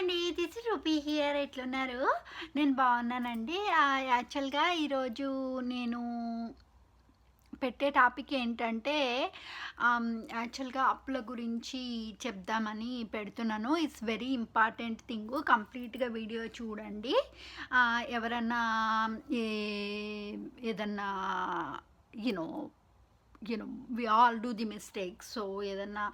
అండి. This is rupee here. ఎట్లున్నారు? నేను బాగున్నానండి. యాక్చువల్‌గా ఈరోజు నేను పెట్టే టాపిక్ ఏంటంటే యాక్చువల్‌గా అప్పుల గురించి చెప్దామని పెడుతున్నాను. It's very important thing. కంప్లీట్‌గా వీడియో చూడండి. ఎవరన్నా ఏ ఏదన్నా you know you know we all do the mistakes. So ఏదన్నా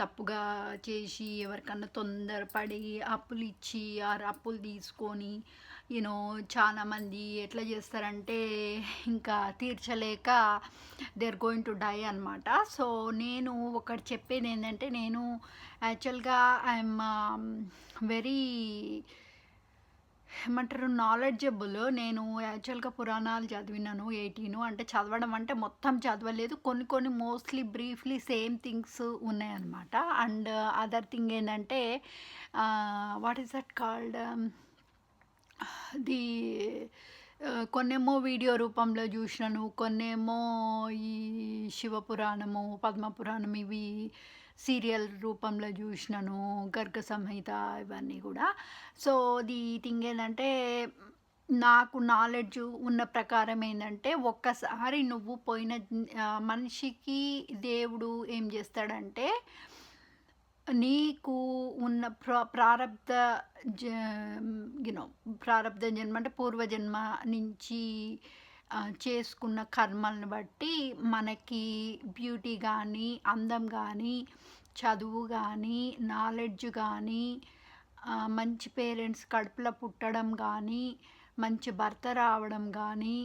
తప్పుగా చేసి ఎవరికన్నా తొందరపడి అప్పులు ఇచ్చి అప్పులు తీసుకొని యూనో చాలామంది ఎట్లా చేస్తారంటే ఇంకా తీర్చలేక they are going to die అనమాట. సో నేను ఒకటి చెప్పేది ఏంటంటే, నేను యాక్చువల్గా ఐఎమ్ వెరీ ఏమంటారు నాలెడ్జబుల్. నేను యాక్చువల్గా పురాణాలు చదివినాను 18. అంటే చదవడం అంటే మొత్తం చదవలేదు, కొన్ని కొన్ని మోస్ట్లీ బ్రీఫ్లీ సేమ్ థింగ్స్ ఉన్నాయన్నమాట. అండ్ అదర్ థింగ్ ఏంటంటే what is that called the కొన్నేమో వీడియో రూపంలో చూసినాను, కొన్నేమో ఈ శివపురాణము పద్మపురాణం ఇవి సీరియల్ రూపంలో చూసినాను, గర్గ సంహిత ఇవన్నీ కూడా. సో ది థింగ్ ఏంటంటే, నాకు నాలెడ్జ్ ఉన్న ప్రకారం ఏంటంటే, ఒక్కసారి నువ్వు పోయిన మనిషికి దేవుడు ఏం చేస్తాడంటే, నీకు ఉన్న ప్రారబ్ధ యూనో ప్రారబ్ధ జన్మ అంటే పూర్వజన్మ నుంచి చేసుకున్న కర్మలను బట్టి మనకి బ్యూటీ కానీ, అందం కానీ, చదువు కానీ, నాలెడ్జ్ కానీ, మంచి పేరెంట్స్ కడుపులో పుట్టడం కానీ, మంచి భర్త రావడం కానీ,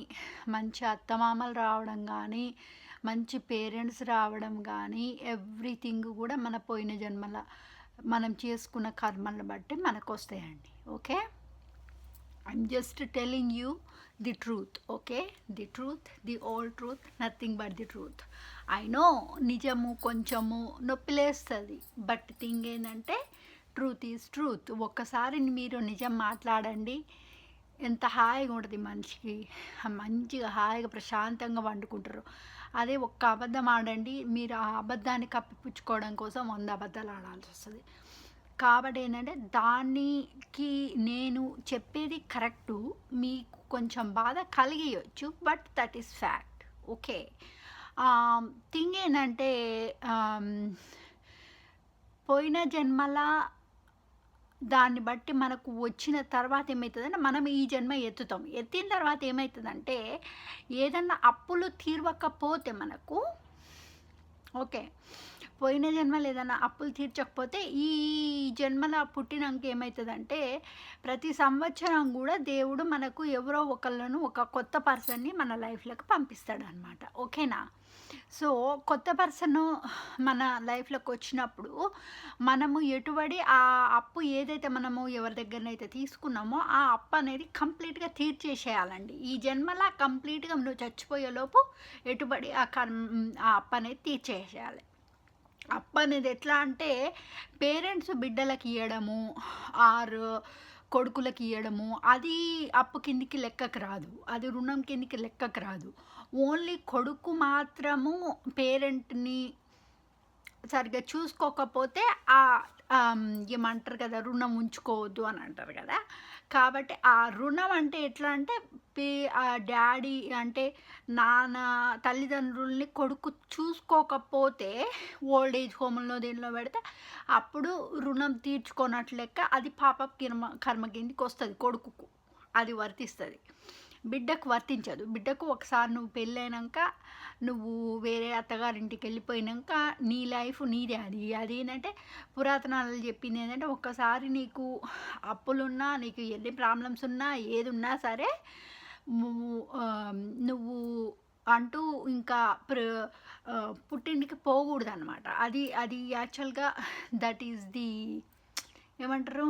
మంచి అత్తమామలు రావడం కానీ, మంచి పేరెంట్స్ రావడం కానీ, ఎవ్రీథింగ్ కూడా మన పోయిన జన్మల మనం చేసుకున్న కర్మలను బట్టి మనకు వస్తాయండి. Okay, I'm just telling you the truth. Okay, the truth, the old truth, nothing but the truth. I know నిజము కొంచెము నొప్పిలేస్తుంది, బట్ థింగ్ ఏంటంటే ట్రూత్ ఈజ్ ట్రూత్. ఒక్కసారి మీరు నిజం మాట్లాడండి, ఎంత హాయిగా ఉంటుంది మనిషికి. మంచిగా హాయిగా ప్రశాంతంగా వండుకుంటారు. అదే ఒక్క అబద్ధం ఆడండి, మీరు ఆ అబద్ధాన్ని కప్పిపుచ్చుకోవడం కోసం 100 అబద్ధాలు ఆడాల్సి వస్తుంది. కాబట్టి ఏంటంటే, దానికి నేను చెప్పేది కరెక్టు, మీకు కొంచెం బాధ కలిగియచ్చు, but that is fact. Okay, thing ఏంటంటే, పోయిన జన్మల దాన్ని బట్టి మనకు వచ్చిన తర్వాత ఏమవుతుందంటే, మనం ఈ జన్మ ఎత్తుతాం. ఎత్తిన తర్వాత ఏమవుతుందంటే, ఏదన్నా అప్పులు తీర్వకపోతే మనకు, ఓకే, పోయిన జన్మలు ఏదైనా అప్పులు తీర్చకపోతే ఈ జన్మల పుట్టినాక ఏమవుతుందంటే, ప్రతి సంవత్సరం కూడా దేవుడు మనకు ఎవరో ఒకళ్ళను, ఒక కొత్త పర్సన్ని మన లైఫ్లోకి పంపిస్తాడు అనమాట. ఓకేనా? సో కొత్త పర్సన్ మన లైఫ్లోకి వచ్చినప్పుడు మనము ఎటుబడి ఆ అప్పు ఏదైతే మనము ఎవరి దగ్గరనైతే తీసుకున్నామో ఆ అప్పు అనేది కంప్లీట్గా తీర్చేసేయాలండి. ఈ జన్మలా కంప్లీట్గా నువ్వు చచ్చిపోయేలోపు ఎటుబడి ఆ అప్పు అనేది తీర్చేసేయాలి. అప్పు అనేది ఎట్లా అంటే, పేరెంట్స్ బిడ్డలకి ఇవ్వడము ఆరు కొడుకులకి ఇవ్వడము అది అప్పు కిందికి లెక్కకు రాదు, అది రుణం కిందికి లెక్కకు రాదు. ఓన్లీ కొడుకు మాత్రము పేరెంట్ని సరిగ్గా చూసుకోకపోతే ఏమంటారు కదా, రుణం ఉంచుకోవద్దు అని అంటారు కదా. కాబట్టి ఆ రుణం అంటే ఎట్లా అంటే, ఆ డాడీ అంటే నాన్న తల్లిదండ్రుల్ని కొడుకు చూసుకోకపోతే ఓల్డ్ ఏజ్ హోమ్లో దీనిలో పెడితే అప్పుడు రుణం తీర్చుకోనట్లు లెక్క. అది పాప కర్మ కిందికి వస్తుంది, కొడుకుకు అది వర్తిస్తుంది, బిడ్డకు వర్తించదు. బిడ్డకు ఒకసారి నువ్వు పెళ్ళైనాక, నువ్వు వేరే అత్తగారింటికి వెళ్ళిపోయినాక నీ లైఫ్ నీదే. అది ఏంటంటే పురాతనాలు చెప్పింది ఏంటంటే, ఒక్కసారి నీకు అప్పులున్నా, నీకు ఎన్ని ప్రాబ్లమ్స్ ఉన్నా, ఏది ఉన్నా సరే నువ్వు అంటూ ఇంకా పుట్టింటికి పోకూడదు అనమాట. అది యాక్చువల్గా దట్ ఈస్ ది ఏమంటారు,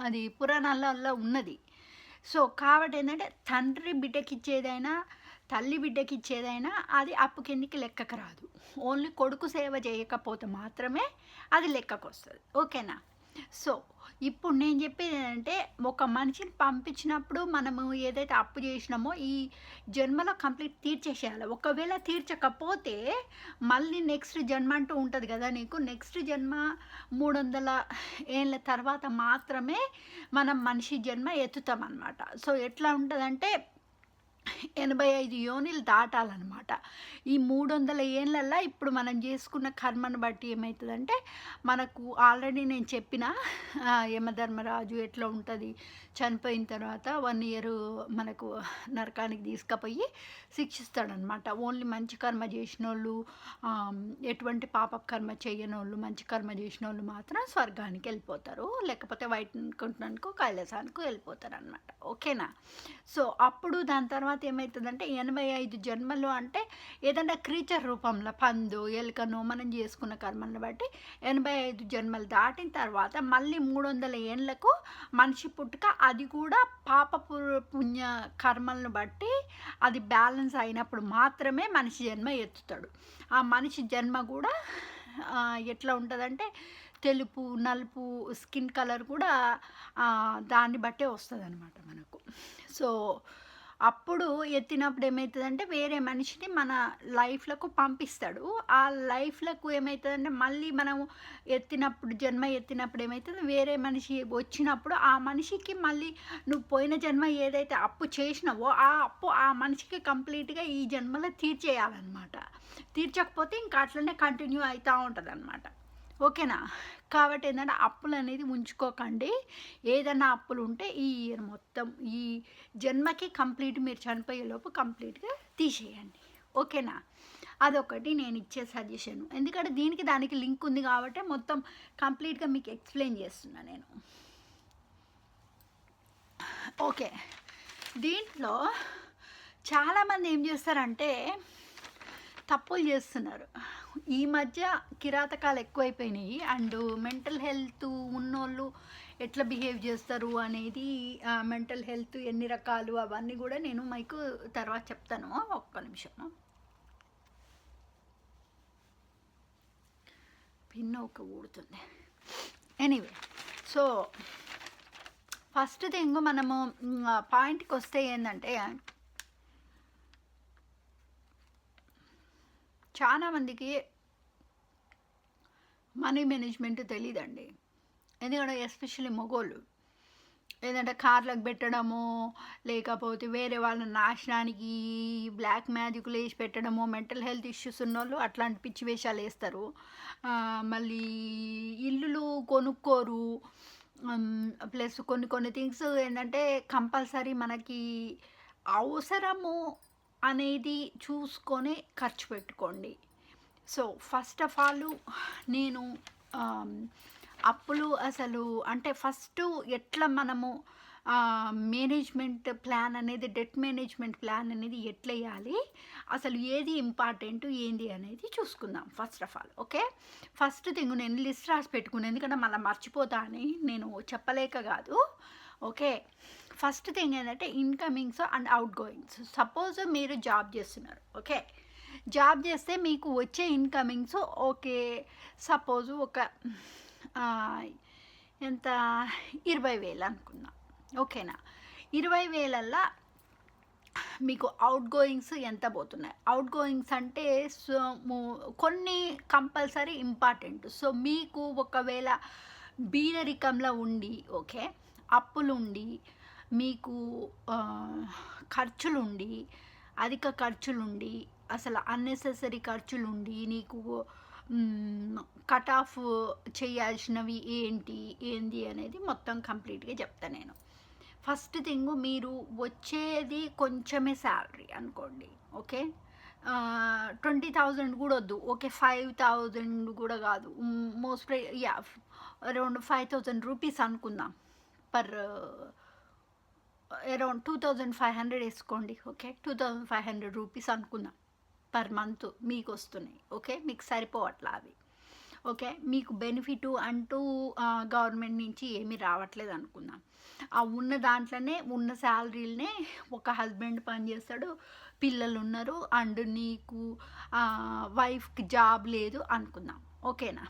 అది పురాణాలలో ఉన్నది. సో కాబట్టి ఏంటంటే, తండ్రి బిడ్డకి ఇచ్చేదైనా, తల్లి బిడ్డకి ఇచ్చేదైనా అది అప్పు కిందికి లెక్కకు రాదు. ఓన్లీ కొడుకు సేవ చేయకపోతే మాత్రమే అది లెక్కకు వస్తుంది. ఓకేనా? సో, ఇప్పుడు నేను చెప్పేదేంటంటే, ఒక మనిషిని పంపించినప్పుడు మనము ఏదైతే అప్పు చేసినామో, ఈ జన్మలో కంప్లీట్ తీర్చేసేయాలి. ఒకవేళ తీర్చకపోతే, మళ్ళీ నెక్స్ట్ జన్మ అంటూ ఉంటది గదా నీకు. నెక్స్ట్ జన్మ 300 ఏళ్ళ తర్వాత మాత్రమే మనం మనిషి జన్మ ఎత్తుతామనమాట. సో, ఎట్లా ఉంటదంటే 85 యోనిలు దాటాలనమాట. ఈ 300 ఏండ్లల్లా ఇప్పుడు మనం జేసుకున్న కర్మను బట్టి ఏమైతదంటే, మనకు ఆల్రెడీ నేను చెప్పిన యమధర్మరాజు ఎట్లా ఉంటది, చనిపోయిన తర్వాత 1 ఇయరు మనకు నరకానికి తీసుకపోయి శిక్షిస్తాడనమాట. ఓన్లీ మంచి కర్మ జేసినోళ్ళు, ఎటువంటి పాప కర్మ చెయ్యనోళ్ళు, మంచి కర్మ జేసినోళ్ళు మాత్రం స్వర్గానికెళ్ళిపోతారు. లేకపోతే వైకుంఠానికో, కైలాసానికో వెళ్ళిపోతారనమాట. ఓకేనా? సో, అప్పుడు దాని తర్వాత ఏమైతదంటే 85 జన్మలు అంటే ఏదన్నా క్రీచర్ రూపంలో పందో, ఎలుకనో మనం చేసుకున్న కర్మలను బట్టి 85 జన్మలు దాటిన తర్వాత మళ్ళీ 300 ఏండ్లకు మనిషి పుట్టుక. అది కూడా పుణ్య కర్మలను బట్టి అది బ్యాలెన్స్ అయినప్పుడు మాత్రమే మనిషి జన్మ ఎత్తుతాడు. ఆ మనిషి జన్మ కూడా ఎట్లా ఉంటుందంటే తెలుపు, నలుపు స్కిన్ కలర్ కూడా దాన్ని బట్టే వస్తుందన్నమాట మనకు. సో, అప్పుడు ఎత్తినప్పుడు ఏమైతదంటే వేరే మనిషిని మన లైఫ్‌లకు పంపిస్తాడు. ఆ లైఫ్‌లకు ఏమైతదంటే మళ్ళీ మనం జన్మ ఎత్తినప్పుడు ఏమైతది, వేరే మనిషి వచ్చినప్పుడు ఆ మనిషికి మళ్ళీ నువ్వు పోయిన జన్మ ఏదైతే అప్పు చేసినావో ఆ అప్పు ఆ మనిషికి కంప్లీట్‌గా ఈ జన్మలో తీర్చేయాలన్నమాట. తీర్చకపోతే ఇంకా అట్లనే కంటిన్యూ అయితా ఉంటదన్నమాట. ఓకేనా? కాబట్టి ఏంటంటే అప్పులనేది ఉంచుకోకండి. ఏదన్నా అప్పులు ఉంటే ఈ ఇయర్ మొత్తం ఈ జన్మకి కంప్లీట్ మీరు చనిపోయేలోపు కంప్లీట్‌గా తీసేయండి. ఓకేనా? అదొకటి నేను ఇచ్చే సజెషను. ఎందుకంటే దీనికి దానికి లింక్ ఉంది కాబట్టి మొత్తం కంప్లీట్‌గా మీకు ఎక్స్‌ప్లెయిన్ చేస్తున్నా నేను. ఓకే. దీంట్లో చాలామంది ఏం చేస్తారంటే తప్పులు చేస్తున్నారు. ఈ మధ్య కిరాతకాలు ఎక్కువైపోయినాయి. అండ్ మెంటల్ హెల్త్ ఉన్నోళ్ళు ఎట్లా బిహేవ్ చేస్తారు అనేది, మెంటల్ హెల్త్ ఎన్ని రకాలు అవన్నీ కూడా నేను మీకు తర్వాత చెప్తాను. ఒక్క నిమిషం. పిన్ ఒక ఊడుతుంది. ఎనీవే, సో ఫస్ట్ థింగ్ మనము పాయింట్కి వస్తే ఏంటంటే, చాలామందికి మనీ మేనేజ్మెంట్ తెలీదండి. ఎందుకంటే ఎస్పెషల్లీ మగోళ్ళు ఏదంటే కార్లకు పెట్టడము, లేకపోతే వేరే వాళ్ళ నాశనానికి బ్లాక్ మ్యాజిక్లు వేసి పెట్టడము, మెంటల్ హెల్త్ ఇష్యూస్ ఉన్నోళ్ళు అట్లాంటి పిచ్చి వేషాలు వేస్తారు. మళ్ళీ ఇల్లులు కొనుక్కోరు. ప్లస్ కొన్ని కొన్ని థింగ్స్ ఏంటంటే కంపల్సరీ మనకి అవసరము అనేది చూసుకొని ఖర్చు పెట్టుకోండి. సో, ఫస్ట్ ఆఫ్ ఆల్ నేను అప్పులు అసలు అంటే ఫస్టు ఎట్లా మనము మేనేజ్మెంట్ ప్లాన్ అనేది, డెట్ మేనేజ్మెంట్ ప్లాన్ అనేది ఎట్లా వేయాలి, అసలు ఏది ఇంపార్టెంట్ ఏంది అనేది చూసుకుందాం first of all. Okay. First thing నేను లిస్ట్ రాసి పెట్టుకున్నాను, ఎందుకంటే మళ్ళీ మర్చిపోతా అని నేను చెప్పలేక కాదు. ఓకే. ఫస్ట్ థింగ్ ఏంటంటే incomings and out goings. Suppose మీరు జాబ్ చేస్తున్నారు. ఓకే. జాబ్ చేస్తే మీకు వచ్చే ఇన్కమింగ్స్ ఓకే, సపోజు ఒక ఎంత 20,000 అనుకుందాం. ఓకేనా? 20,000ల్లో మీకు అవుట్ గోయింగ్స్ ఎంత పోతున్నాయి? అవుట్ గోయింగ్స్ అంటే సో కొన్ని కంపల్సరీ ఇంపార్టెంట్. సో, మీకు ఒకవేళ బీదరికంలో ఉండి, ఓకే, అప్పులుండి, మీకు ఖర్చులుండి, అధిక ఖర్చులుండి, అసలు అన్నెసెసరీ ఖర్చులుండి, నీకు కట్ ఆఫ్ చేయాల్సినవి ఏంది అనేది మొత్తం కంప్లీట్గా చెప్తాను నేను. ఫస్ట్ థింగ్, మీరు వచ్చేది కొంచెమే శాలరీ అనుకోండి. ఓకే. 20,000 కూడా వద్దు. ఓకే, 5,000 కూడా కాదు, మోస్ట్లీ అరౌండ్ 5,000 రూపీస్ అనుకుందాం. పర్ అరౌండ్ 2,500 వేసుకోండి. ఓకే, 2,500 రూపీస్ అనుకుందాం పర్ మంత్ మీకు వస్తున్నాయి. ఓకే, మీకు సరిపోవట్లా అవి. ఓకే, మీకు బెనిఫిట్ అంటూ గవర్నమెంట్ నుంచి ఏమీ రావట్లేదు అనుకుందాం. ఆ ఉన్న దాంట్లోనే ఉన్న శాలరీలనే ఒక హస్బెండ్ పనిచేస్తాడు, పిల్లలు ఉన్నారు, అండ్ నీకు వైఫ్కి జాబ్ లేదు అనుకుందాం. ఓకేనా.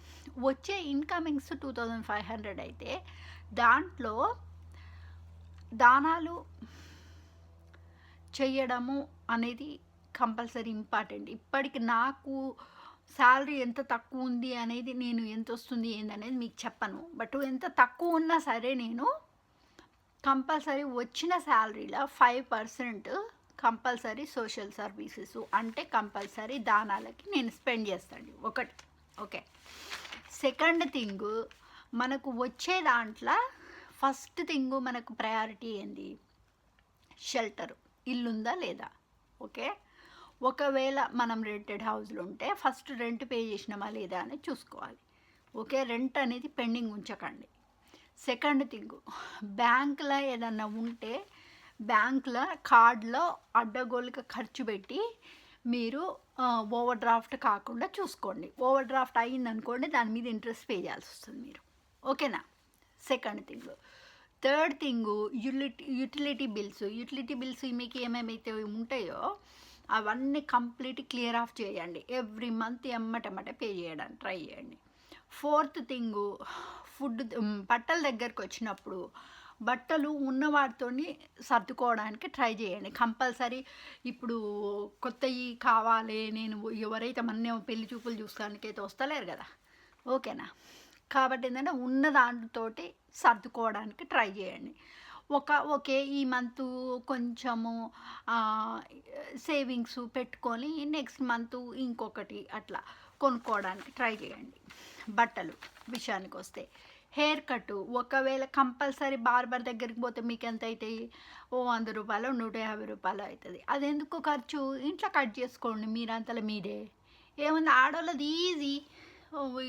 వచ్చే ఇన్కమింగ్స్ 2500 అయితే దాంట్లో దానాలు చేయడము అనేది కంపల్సరీ ఇంపార్టెంట్. ఇప్పటికి నాకు శాలరీ ఎంత తక్కువ ఉంది అనేది, నేను ఎంత వస్తుంది ఏందనేది మీకు చెప్పను. బట్ ఎంత తక్కువ ఉన్నా సరే నేను కంపల్సరీ వచ్చిన శాలరీలో 5% కంపల్సరీ సోషల్ సర్వీసెస్ అంటే కంపల్సరీ దానాలకి నేను స్పెండ్ చేస్తాను ఒకటి. ఓకే. సెకండ్ థింగ్, మనకు వచ్చే దాంట్లో ఫస్ట్ థింగ్ మనకు ప్రయారిటీ ఏంది? షెల్టర్, ఇల్లుందా లేదా. ఓకే. ఒకవేళ మనం రెంటెడ్ హౌస్లో ఉంటే ఫస్ట్ రెంట్ పే చేసినామా లేదా అని చూసుకోవాలి. ఓకే. రెంట్ అనేది పెండింగ్ ఉంచకండి. సెకండ్ థింగ్, బ్యాంకులో ఏదన్నా ఉంటే బ్యాంకులో కార్డులో అడ్డగోలుగా ఖర్చు పెట్టి మీరు ఓవర్ డ్రాఫ్ట్ కాకుండా చూసుకోండి. ఓవర్ డ్రాఫ్ట్ అయ్యిందనుకోండి, దాని మీద ఇంట్రెస్ట్ పే చేయాల్సి వస్తుంది మీరు. ఓకేనా. Second thing. Third thing, utility bills మీకు ఏమేమైతే ఉంటాయో అవన్నీ కంప్లీట్ క్లియర్ ఆఫ్ చేయండి. ఎవ్రీ మంత్ ఎమ్మటెమ్మటే పే చేయడానికి ట్రై చేయండి. ఫోర్త్ థింగు, బట్టల దగ్గరకు వచ్చినప్పుడు బట్టలు ఉన్న వాటితోని సర్దుకోవడానికి ట్రై చేయండి కంపల్సరీ. ఇప్పుడు కొత్తవి కావాలి, నేను ఎవరైతే మన పెళ్లి చూపులు చూస్తానికి అయితే వస్తలేరు కదా. ఓకేనా. కాబట్టి ఏంటంటే ఉన్న దాంట్తోటి సర్దుకోవడానికి ట్రై చేయండి. ఓకే, ఈ మంత్ కొంచెము సేవింగ్స్ పెట్టుకొని నెక్స్ట్ మంత్ ఇంకొకటి అట్లా కొనుక్కోవడానికి ట్రై చేయండి. బట్టలు విషయానికి వస్తే, హెయిర్ కట్ ఒకవేళ కంపల్సరీ బార్బర్ దగ్గరికి పోతే మీకు ఎంత అవుతాయి? 100 రూపాయలు 150 రూపాయలు అవుతుంది. అది ఎందుకు ఖర్చు? ఇంట్లో కట్ చేసుకోండి మీరంతలో మీరే. ఏముంది, ఆడవాళ్ళది ఈజీ.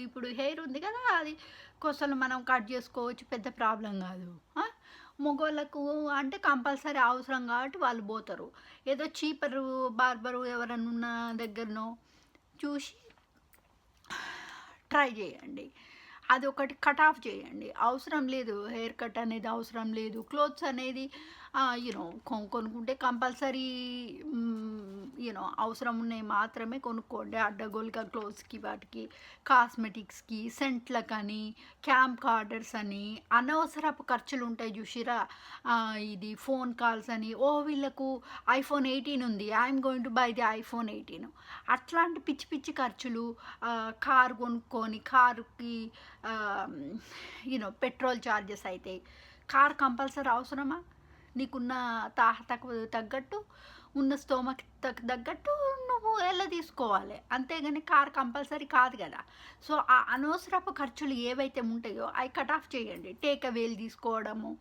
ఇప్పుడు హెయిర్ ఉంది కదా, అది కొసలు మనం కట్ చేసుకోవచ్చు, పెద్ద ప్రాబ్లం కాదు. మగవాళ్ళకు అంటే కంపల్సరీ అవసరం కాబట్టి వాళ్ళు పోతారు. ఏదో చీపరు బార్బరు ఎవరన్నా ఉన్న దగ్గరనో చూసి ట్రై చేయండి. అది ఒకటి కట్ ఆఫ్ చేయండి. అవసరం లేదు, హెయిర్ కట్ అనేది అవసరం లేదు. క్లోత్స్ అనేది కొనుక్కుంటే కంపల్సరీ అవసరం ఉన్నాయి మాత్రమే కొనుక్కోండి. అడ్డగోలుగా క్లోత్స్కి, వాటికి, కాస్మెటిక్స్కి, సెంట్లకని, క్యాంప్ ఆర్డర్స్ అని అనవసరపు ఖర్చులు ఉంటాయి చూసిరా. ఇది ఫోన్ కాల్స్ అని, వీళ్ళకు iPhone 18 ఉంది, I'm going to buy the iPhone 18. అట్లాంటి పిచ్చి పిచ్చి ఖర్చులు. కారు కొనుక్కొని కారుకి పెట్రోల్ ఛార్జెస్ అవుతాయి. కార్ కంపల్సరీ అవసరమా? నీకున్న తాహతకు తగ్గట్టు, ఉన్న స్తోమకి తగ్గట్టు నువ్వు ఎలా తీసుకోవాలి, అంతేగాని కార్ కంపల్సరీ కాదు కదా. సో ఆ అనవసరపు ఖర్చులు ఏవైతే ఉంటాయో అవి కట్ ఆఫ్ చేయండి. టేక్ అవేలు తీసుకోవడము,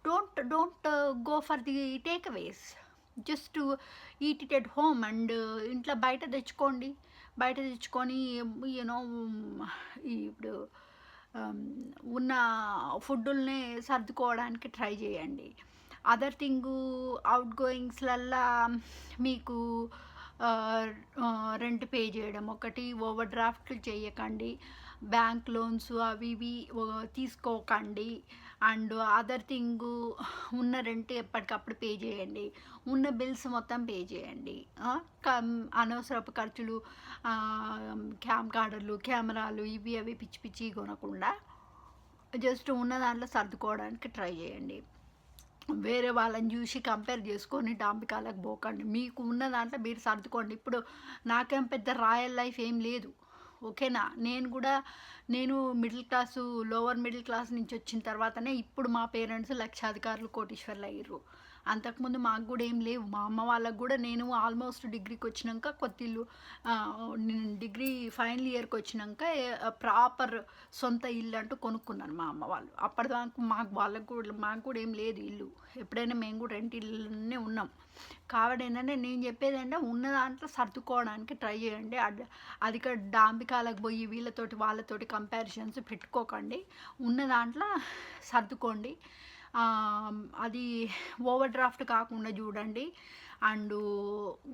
don't go for the takeaways. Just eat it at home and ఇంట్లో బయట తెచ్చుకోండి. బయట తెచ్చుకొని ఇప్పుడు ఉన్న ఫుడ్డుల్ని సర్దుకోవడానికి ట్రై చేయండి. అదర్ థింగు, అవుట్ గోయింగ్స్లల్లా మీకు రెంట్ పే చేయడం ఒకటి, ఓవర్ డ్రాఫ్ట్లు చేయకండి, బ్యాంక్ లోన్స్ అవి ఇవి తీసుకోకండి. అండ్ అదర్ థింగు, ఉన్న రెంట్ ఎప్పటికప్పుడు పే చేయండి, ఉన్న బిల్స్ మొత్తం పే చేయండి. అనవసరపు ఖర్చులు, క్యామ్ కార్డర్లు, కెమెరాలు ఇవి అవి పిచ్చి పిచ్చి కొనకుండా జస్ట్ ఉన్న దాంట్లో సర్దుకోవడానికి ట్రై చేయండి. వేరే వాళ్ళని చూసి కంపేర్ చేసుకొని డాంబికాలకు పోకండి. మీకు ఉన్న దాంట్లో మీరు సర్దుకోండి. ఇప్పుడు నాకేం పెద్ద రాయల్ లైఫ్ ఏం లేదు. ఓకేనా. నేను middle class, lower middle class నుంచి వచ్చిన తర్వాతనే ఇప్పుడు మా పేరెంట్స్ లక్షాధికారులు, కోటీశ్వర్లు అయ్యారు. అంతకుముందు మాకు కూడా ఏం లేవు. మా అమ్మ వాళ్ళకు కూడా నేను ఆల్మోస్ట్ డిగ్రీకి వచ్చినాక కొత్తిల్లు, డిగ్రీ ఫైనల్ ఇయర్కి వచ్చినాక ప్రాపర్ సొంత ఇల్లు అంటూ కొనుక్కున్నాను మా అమ్మ వాళ్ళు. అప్పటిదాకా మాకు కూడా ఏం లేదు ఇల్లు. ఎప్పుడైనా మేము కూడా రెంట్ ఇల్లునే ఉన్నాం. కాబట్టి ఏంటంటే నేను చెప్పేది అంటే ఉన్న దాంట్లో సర్దుకోవడానికి ట్రై చేయండి. అధిక డాంబికాలకు పోయి వీళ్ళతోటి వాళ్ళతోటి కంపారిజన్స్ పెట్టుకోకండి. ఉన్న దాంట్లో సర్దుకోండి. అది ఓవర్ డ్రాఫ్ట్ కాకుండా చూడండి. అండ్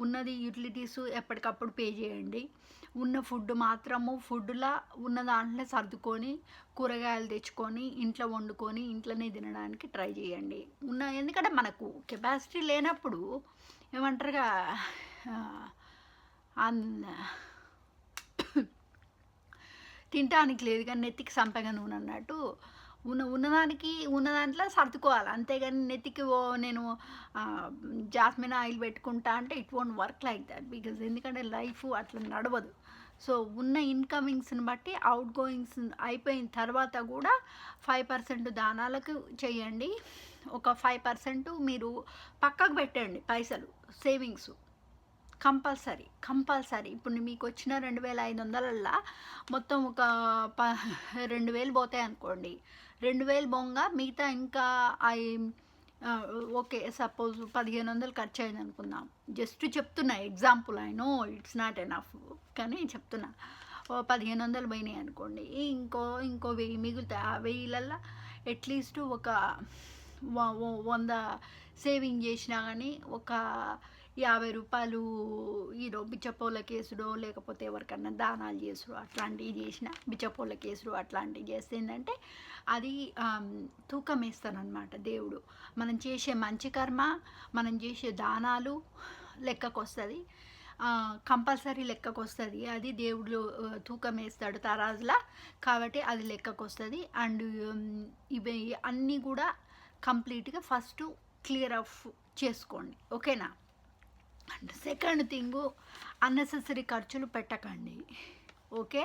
ఉన్నది యూటిలిటీస్ ఎప్పటికప్పుడు పే చేయండి. ఉన్న ఫుడ్ మాత్రము ఫుడ్లా ఉన్న దాంట్లో సర్దుకొని కూరగాయలు తెచ్చుకొని ఇంట్లో వండుకొని ఇంట్లోనే తినడానికి ట్రై చేయండి. ఎందుకంటే మనకు కెపాసిటీ లేనప్పుడు ఏమంటారుగా, తినటానికి లేదు కానీ నెత్తికి సంపెంగ నూనె అన్నట్టు ఉన్నదానికి ఉన్న దాంట్లో సర్దుకోవాలి. అంతేగాని నెత్తికి నేను జాస్మిన్ ఆయిల్ పెట్టుకుంటా అంటే it won't work like that. Because ఎందుకంటే లైఫ్ అట్లా నడవదు. సో ఉన్న ఇన్కమింగ్స్ని బట్టి అవుట్ గోయింగ్స్ అయిపోయిన తర్వాత కూడా 5% దానాలకు చేయండి. ఒక 5% మీరు పక్కకు పెట్టండి పైసలు సేవింగ్స్. కంపల్సరీ ఇప్పుడు మీకు వచ్చిన 2500 మొత్తం ఒక 2000 పోతాయి అనుకోండి. 2000 బొంగ మిగతా ఇంకా ఓకే సపోజ్ 1500 ఖర్చు అయింది అనుకుందాం. జస్ట్ చెప్తున్నా example. I know it's not enough కానీ చెప్తున్నా. 1500 పోయినాయి అనుకోండి, ఇంకో 1000 మిగులుతాయి. ఆ 1000లలో అట్లీస్ట్ ఒక 100 సేవింగ్ చేసినా కానీ ఒక 50 రూపాయలు బిచ్చపోళ్ళ కేసుడో లేకపోతే ఎవరికన్నా దానాలు చేసుడు అట్లాంటివి చేసిన బిచ్చపోళ్ళ కేసుడు అట్లాంటివి చేస్తే ఏంటంటే అది తూకం వేస్తానమాట దేవుడు. మనం చేసే మంచి కర్మ, మనం చేసే దానాలు లెక్కకు వస్తుంది, కంపల్సరీ లెక్కకు వస్తుంది. అది దేవుడు తూకం వేస్తాడు తరాజులా, కాబట్టి అది లెక్కకు వస్తుంది. అండ్ ఇవి అన్నీ కూడా కంప్లీట్గా ఫస్ట్ క్లియర్ ఆఫ్ చేసుకోండి, ఓకేనా. అండ్ సెకండ్ థింగు, అన్నెసెసరీ ఖర్చులు పెట్టకండి, ఓకే.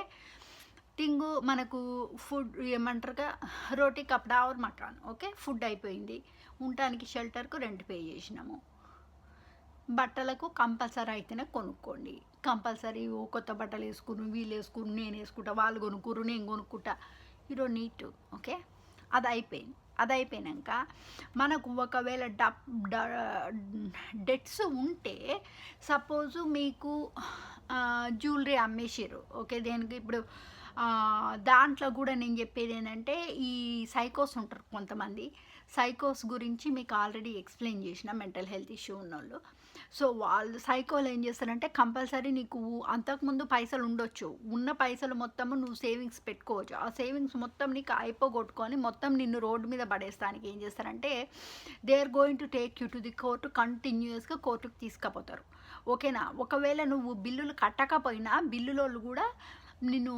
థింగు మనకు ఫుడ్ ఏమంటారుగా రోటీ కప్డా ఆర్ మకాన్, ఓకే. ఫుడ్ అయిపోయింది, ఉండటానికి షెల్టర్కు రెంట్ పే చేసినాము. బట్టలకు కంపల్సరీ అయితేనే కొనుక్కోండి. కంపల్సరీ కొత్త బట్టలు వేసుకుని వీళ్ళు వేసుకుని నేను వేసుకుంటా, వాళ్ళు కొనుక్కురు నేను కొనుక్కుంటా, you don't need to, okay. అది అయిపోయినాక మనకు ఒకవేళ డెట్స్ ఉంటే, సపోజు మీకు జ్యువెలరీ అమ్మేసారు, ఓకే. దేనికి ఇప్పుడు దాంట్లో కూడా నేను చెప్పేది ఏంటంటే ఈ సైకోస్ ఉంటారు కొంతమంది. సైకోస్ గురించి మీకు ఆల్రెడీ ఎక్స్ప్లెయిన్ చేసిన, మెంటల్ హెల్త్ ఇష్యూ ఉన్నోళ్ళు. సో వాళ్ళు సైకోలు ఏం చేస్తారంటే కంపల్సరీ నీకు అంతకుముందు పైసలు ఉండొచ్చు, ఉన్న పైసలు మొత్తము నువ్వు సేవింగ్స్ పెట్టుకోవచ్చు. ఆ సేవింగ్స్ మొత్తం నీకు అయిపోగొట్టుకొని మొత్తం నిన్ను రోడ్డు మీద పడేస్తానికి ఏం చేస్తారంటే they are going to take you to the court, కంటిన్యూస్గా కోర్టుకు తీసుకుపోతారు, ఓకేనా. ఒకవేళ నువ్వు బిల్లులు కట్టకపోయినా బిల్లులోళ్ళు కూడా నిన్ను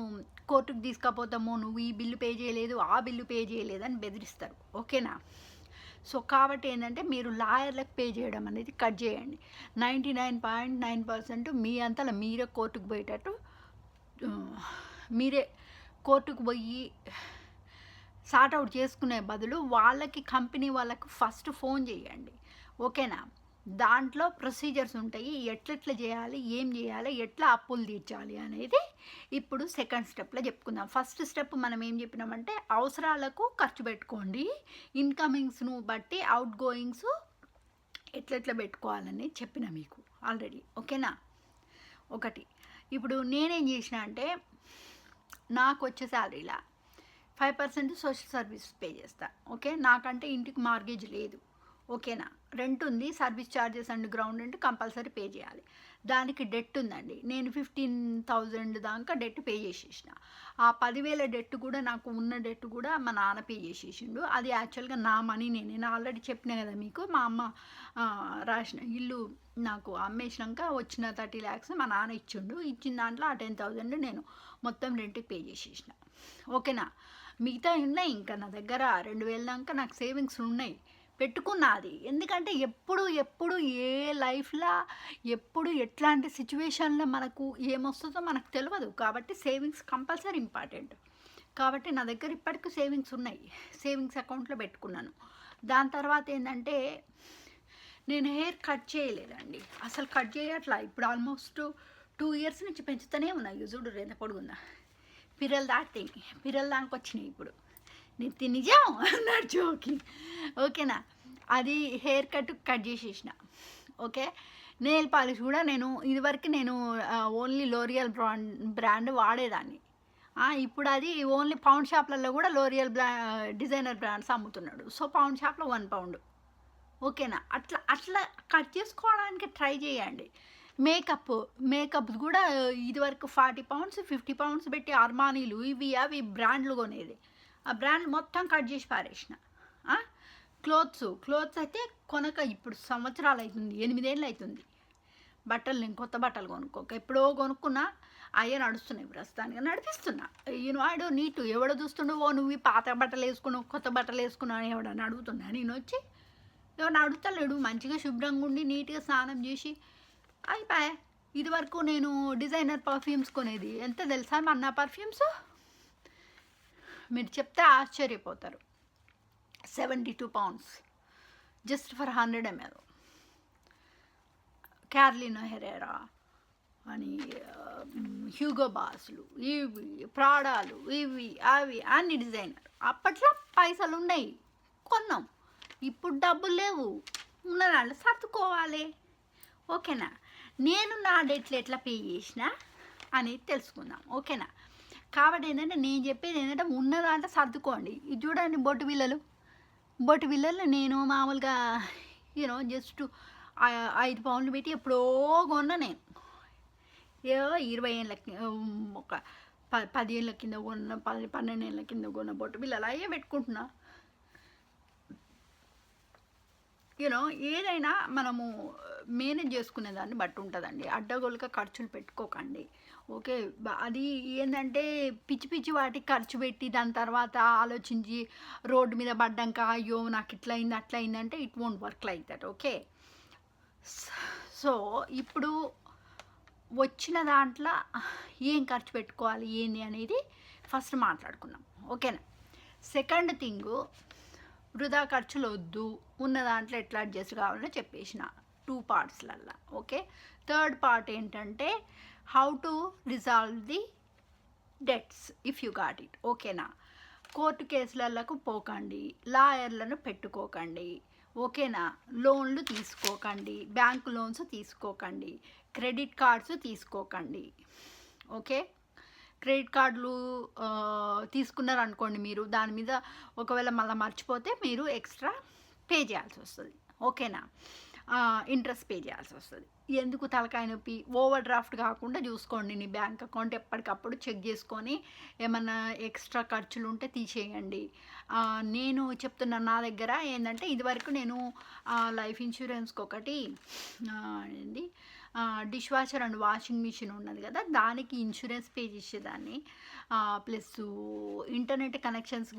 కోర్టుకు తీసుకుపోతాము, నువ్వు ఈ బిల్లు పే చేయలేదు ఆ బిల్లు పే చేయలేదు అని బెదిరిస్తారు, ఓకేనా. సో కాబట్టి ఏంటంటే మీరు లాయర్లకు పే చేయడం అనేది కట్ చేయండి. 99.9% మీ అంతలో మీరే కోర్టుకు పోయేటట్టు, మీరే కోర్టుకు పోయి సార్ట్అవుట్ చేసుకునే బదులు వాళ్ళకి కంపెనీ వాళ్ళకు ఫస్ట్ ఫోన్ చేయండి, ఓకేనా. దాంట్లో ప్రొసీజర్స్ ఉంటాయి, ఎట్లెట్లా చేయాలి, ఏం చేయాలి, ఎట్లా అప్పులు తీర్చాలి అనేది ఇప్పుడు సెకండ్ స్టెప్లో చెప్పుకుందాం. ఫస్ట్ స్టెప్ మనం ఏం చెప్పినామంటే అవసరాలకు ఖర్చు పెట్టుకోండి, ఇన్కమింగ్స్ను బట్టి అవుట్ గోయింగ్స్ ఎట్లెట్లా పెట్టుకోవాలని చెప్పిన మీకు ఆల్రెడీ, ఓకేనా. ఒకటి ఇప్పుడు నేనేం చేసిన అంటే నాకు వచ్చే శాలరీలా 5% సోషల్ సర్వీస్ పే చేస్తా, ఓకే. నాకంటే ఇంటికి మార్గేజ్ లేదు, ఓకేనా. రెంట్ ఉంది, service charges and ground rent compulsory pay చేయాలి. దానికి డెట్ ఉందండి, నేను 15,000 దాకా డెట్ పే చేసేసిన. ఆ 10,000 డెట్ కూడా నాకు ఉన్న డెట్ కూడా మా నాన్న పే చేసేసిండు. అది యాక్చువల్గా నా మనీ, నేను ఆల్రెడీ చెప్పిన కదా మీకు, మా అమ్మ రాసిన ఇల్లు నాకు అమ్మేసినాక వచ్చిన 30 lakhs మా నాన్న ఇచ్చిండు. ఇచ్చిన దాంట్లో ఆ 10,000 నేను మొత్తం రెంట్కి పే చేసేసిన, ఓకేనా. మిగతా ఉన్నాయి ఇంకా నా దగ్గర 2,000 దాకా నాకు సేవింగ్స్ ఉన్నాయి, పెట్టుకున్నది. ఎందుకంటే ఎప్పుడు ఏ లైఫ్లో ఎప్పుడు ఎట్లాంటి సిచ్యువేషన్లో మనకు ఏమొస్తుందో మనకు తెలియదు, కాబట్టి సేవింగ్స్ కంపల్సరీ ఇంపార్టెంట్. కాబట్టి నా దగ్గర ఇప్పటికీ సేవింగ్స్ ఉన్నాయి, సేవింగ్స్ అకౌంట్లో పెట్టుకున్నాను. దాని తర్వాత ఏంటంటే నేను హెయిర్ కట్ చేయలేదండి, అసలు కట్ చేయట్లా. ఇప్పుడు ఆల్మోస్ట్ 2 years నుంచి పెంచుతూనే ఉన్నా. చూడు ఎంత పొడుగుందా, పిరల్ దానికి వచ్చినాయి ఇప్పుడు. నిజం అన్నాడు జోకింగ్, ఓకేనా. అది హెయిర్ కట్ చేసేసిన, ఓకే. నెయిల్ పాలిష్ కూడా ఇదివరకు నేను ఓన్లీ లోరియల్ బ్రాండ్ వాడేదాన్ని. ఇప్పుడు అది ఓన్లీ పౌండ్ షాప్లలో కూడా లోరియల్ డిజైనర్ బ్రాండ్స్ అమ్ముతున్నాడు. సో పౌండ్ షాప్లో 1 pound, ఓకేనా. అట్లా కట్ చేసుకోవడానికి ట్రై చేయండి. మేకప్ కూడా ఇదివరకు 40 pounds 50 pounds పెట్టి అర్మానీలు ఇవి అవి బ్రాండ్లు కొనేది. ఆ బ్రాండ్ మొత్తం కట్ చేసి పారేసిన. క్లోత్స్ అయితే కొనక ఇప్పుడు సంవత్సరాలు అవుతుంది, 8 ఏళ్ళు అవుతుంది. బట్టలు నేను కొత్త బట్టలు కొనుక్కోక ఎప్పుడో కొనుక్కున్నా. అయ్యే నడుస్తున్నాయి ప్రస్తుతానికి నడిపిస్తున్నా. I don't need to. ఎవడో చూస్తుండో ఓ నువ్వు ఈ పాత బట్టలు వేసుకున్నావు కొత్త బట్టలు వేసుకున్నావు అని ఎవడన్నా అడుగుతున్నా నేను వచ్చి? ఎవరిని అడుగుతలేడు. మంచిగా శుభ్రంగా ఉండి నీట్గా స్నానం చేసి అయిపోయా. ఇది వరకు నేను డిజైనర్ పర్ఫ్యూమ్స్ కొనేది ఎంత తెలుసా మన పర్ఫ్యూమ్స్? మీరు చెప్తే ఆశ్చర్యపోతారు. 72 pounds జస్ట్ ఫర్ 100 ml. క్యార్లినో హెరేరా అని హ్యూగో బాస్లు ఇవి ప్రాడాలు ఇవి అవి అన్ని డిజైనర్. అప్పట్లో పైసలు ఉన్నాయి కొన్నాం. ఇప్పుడు డబ్బులు లేవు. ఉన్న దాంట్లో సర్దుకోవాలి. ఓకేనా? నేను నా డేట్లు ఎట్లా పే చేసినా అనేది తెలుసుకుందాం. ఓకేనా? కాబట్టి ఏంటంటే నేను చెప్పేది ఏంటంటే ఉన్న దాంట్లో సర్దుకోండి. ఇది చూడండి బొట్టు బిళ్ళలు నేను మామూలుగా జస్ట్ 5 pounds పెట్టి ఎప్పుడో కొన్నా నేను. 20 ఏళ్ళ ఒక 10 ఏళ్ళ కింద కొన్న 12 ఏళ్ళ కింద కొన్న బొట్టు బిళ్ళలు అయ్యే పెట్టుకుంటున్నా. ఏదైనా మనము మేనేజ్ చేసుకునే దాన్ని బట్టి ఉంటుందండి. అడ్డగోలుగా ఖర్చులు పెట్టుకోకండి. ఓకే? అది ఏంటంటే పిచ్చి పిచ్చి వాటికి ఖర్చు పెట్టి దాని తర్వాత ఆలోచించి రోడ్డు మీద పడ్డాక అయ్యో నాకు ఇట్లా అయింది అట్లా అయిందంటే it won't work like that. Okay? So ఇప్పుడు వచ్చిన దాంట్లో ఏం ఖర్చు పెట్టుకోవాలి ఏంది అనేది ఫస్ట్ మాట్లాడుకున్నాం. ఓకేనా? సెకండ్ థింగు వృధా ఖర్చులు వద్దు. ఉన్న దాంట్లో ఎట్లా అడ్జస్ట్ కావాలో చెప్పేసిన 2 partsలల్లా. ఓకే? థర్డ్ పార్ట్ ఏంటంటే how to resolve the debts if you got it. ఓకేనా? కోర్టు కేసులకు పోకండి, లాయర్లను పెట్టుకోకండి. ఓకేనా? లోన్లు తీసుకోకండి, బ్యాంకు లోన్స్ తీసుకోకండి, క్రెడిట్ కార్డ్స్ తీసుకోకండి. ఓకే? క్రెడిట్ కార్డులు తీసుకున్నారనుకోండి మీరు, దాని మీద ఒకవేళ మళ్ళీ మర్చిపోతే మీరు ఎక్స్ట్రా పే చేయాల్సి వస్తుంది. ఓకేనా? ఇంట్రెస్ట్ పే చేయాల్సి వస్తుంది. ఎందుకు తలకాయ నొప్పి? ఓవర్ డ్రాఫ్ట్ కాకుండా చూసుకోండి. నీ బ్యాంక్ అకౌంట్ ఎప్పటికప్పుడు చెక్ చేసుకొని ఏమన్నా ఎక్స్ట్రా ఖర్చులు ఉంటే తీసేయండి. నేను చెప్తున్నా నా దగ్గర ఏంటంటే ఇదివరకు నేను లైఫ్ ఇన్సూరెన్స్కి ఒకటి ఏంది dish washer and washing machine ఉన్నది కదా, దానికి ఇన్సూరెన్స్ పే చేసేదాన్ని. ప్లస్ ఇంటర్నెట్ కనెక్షన్స్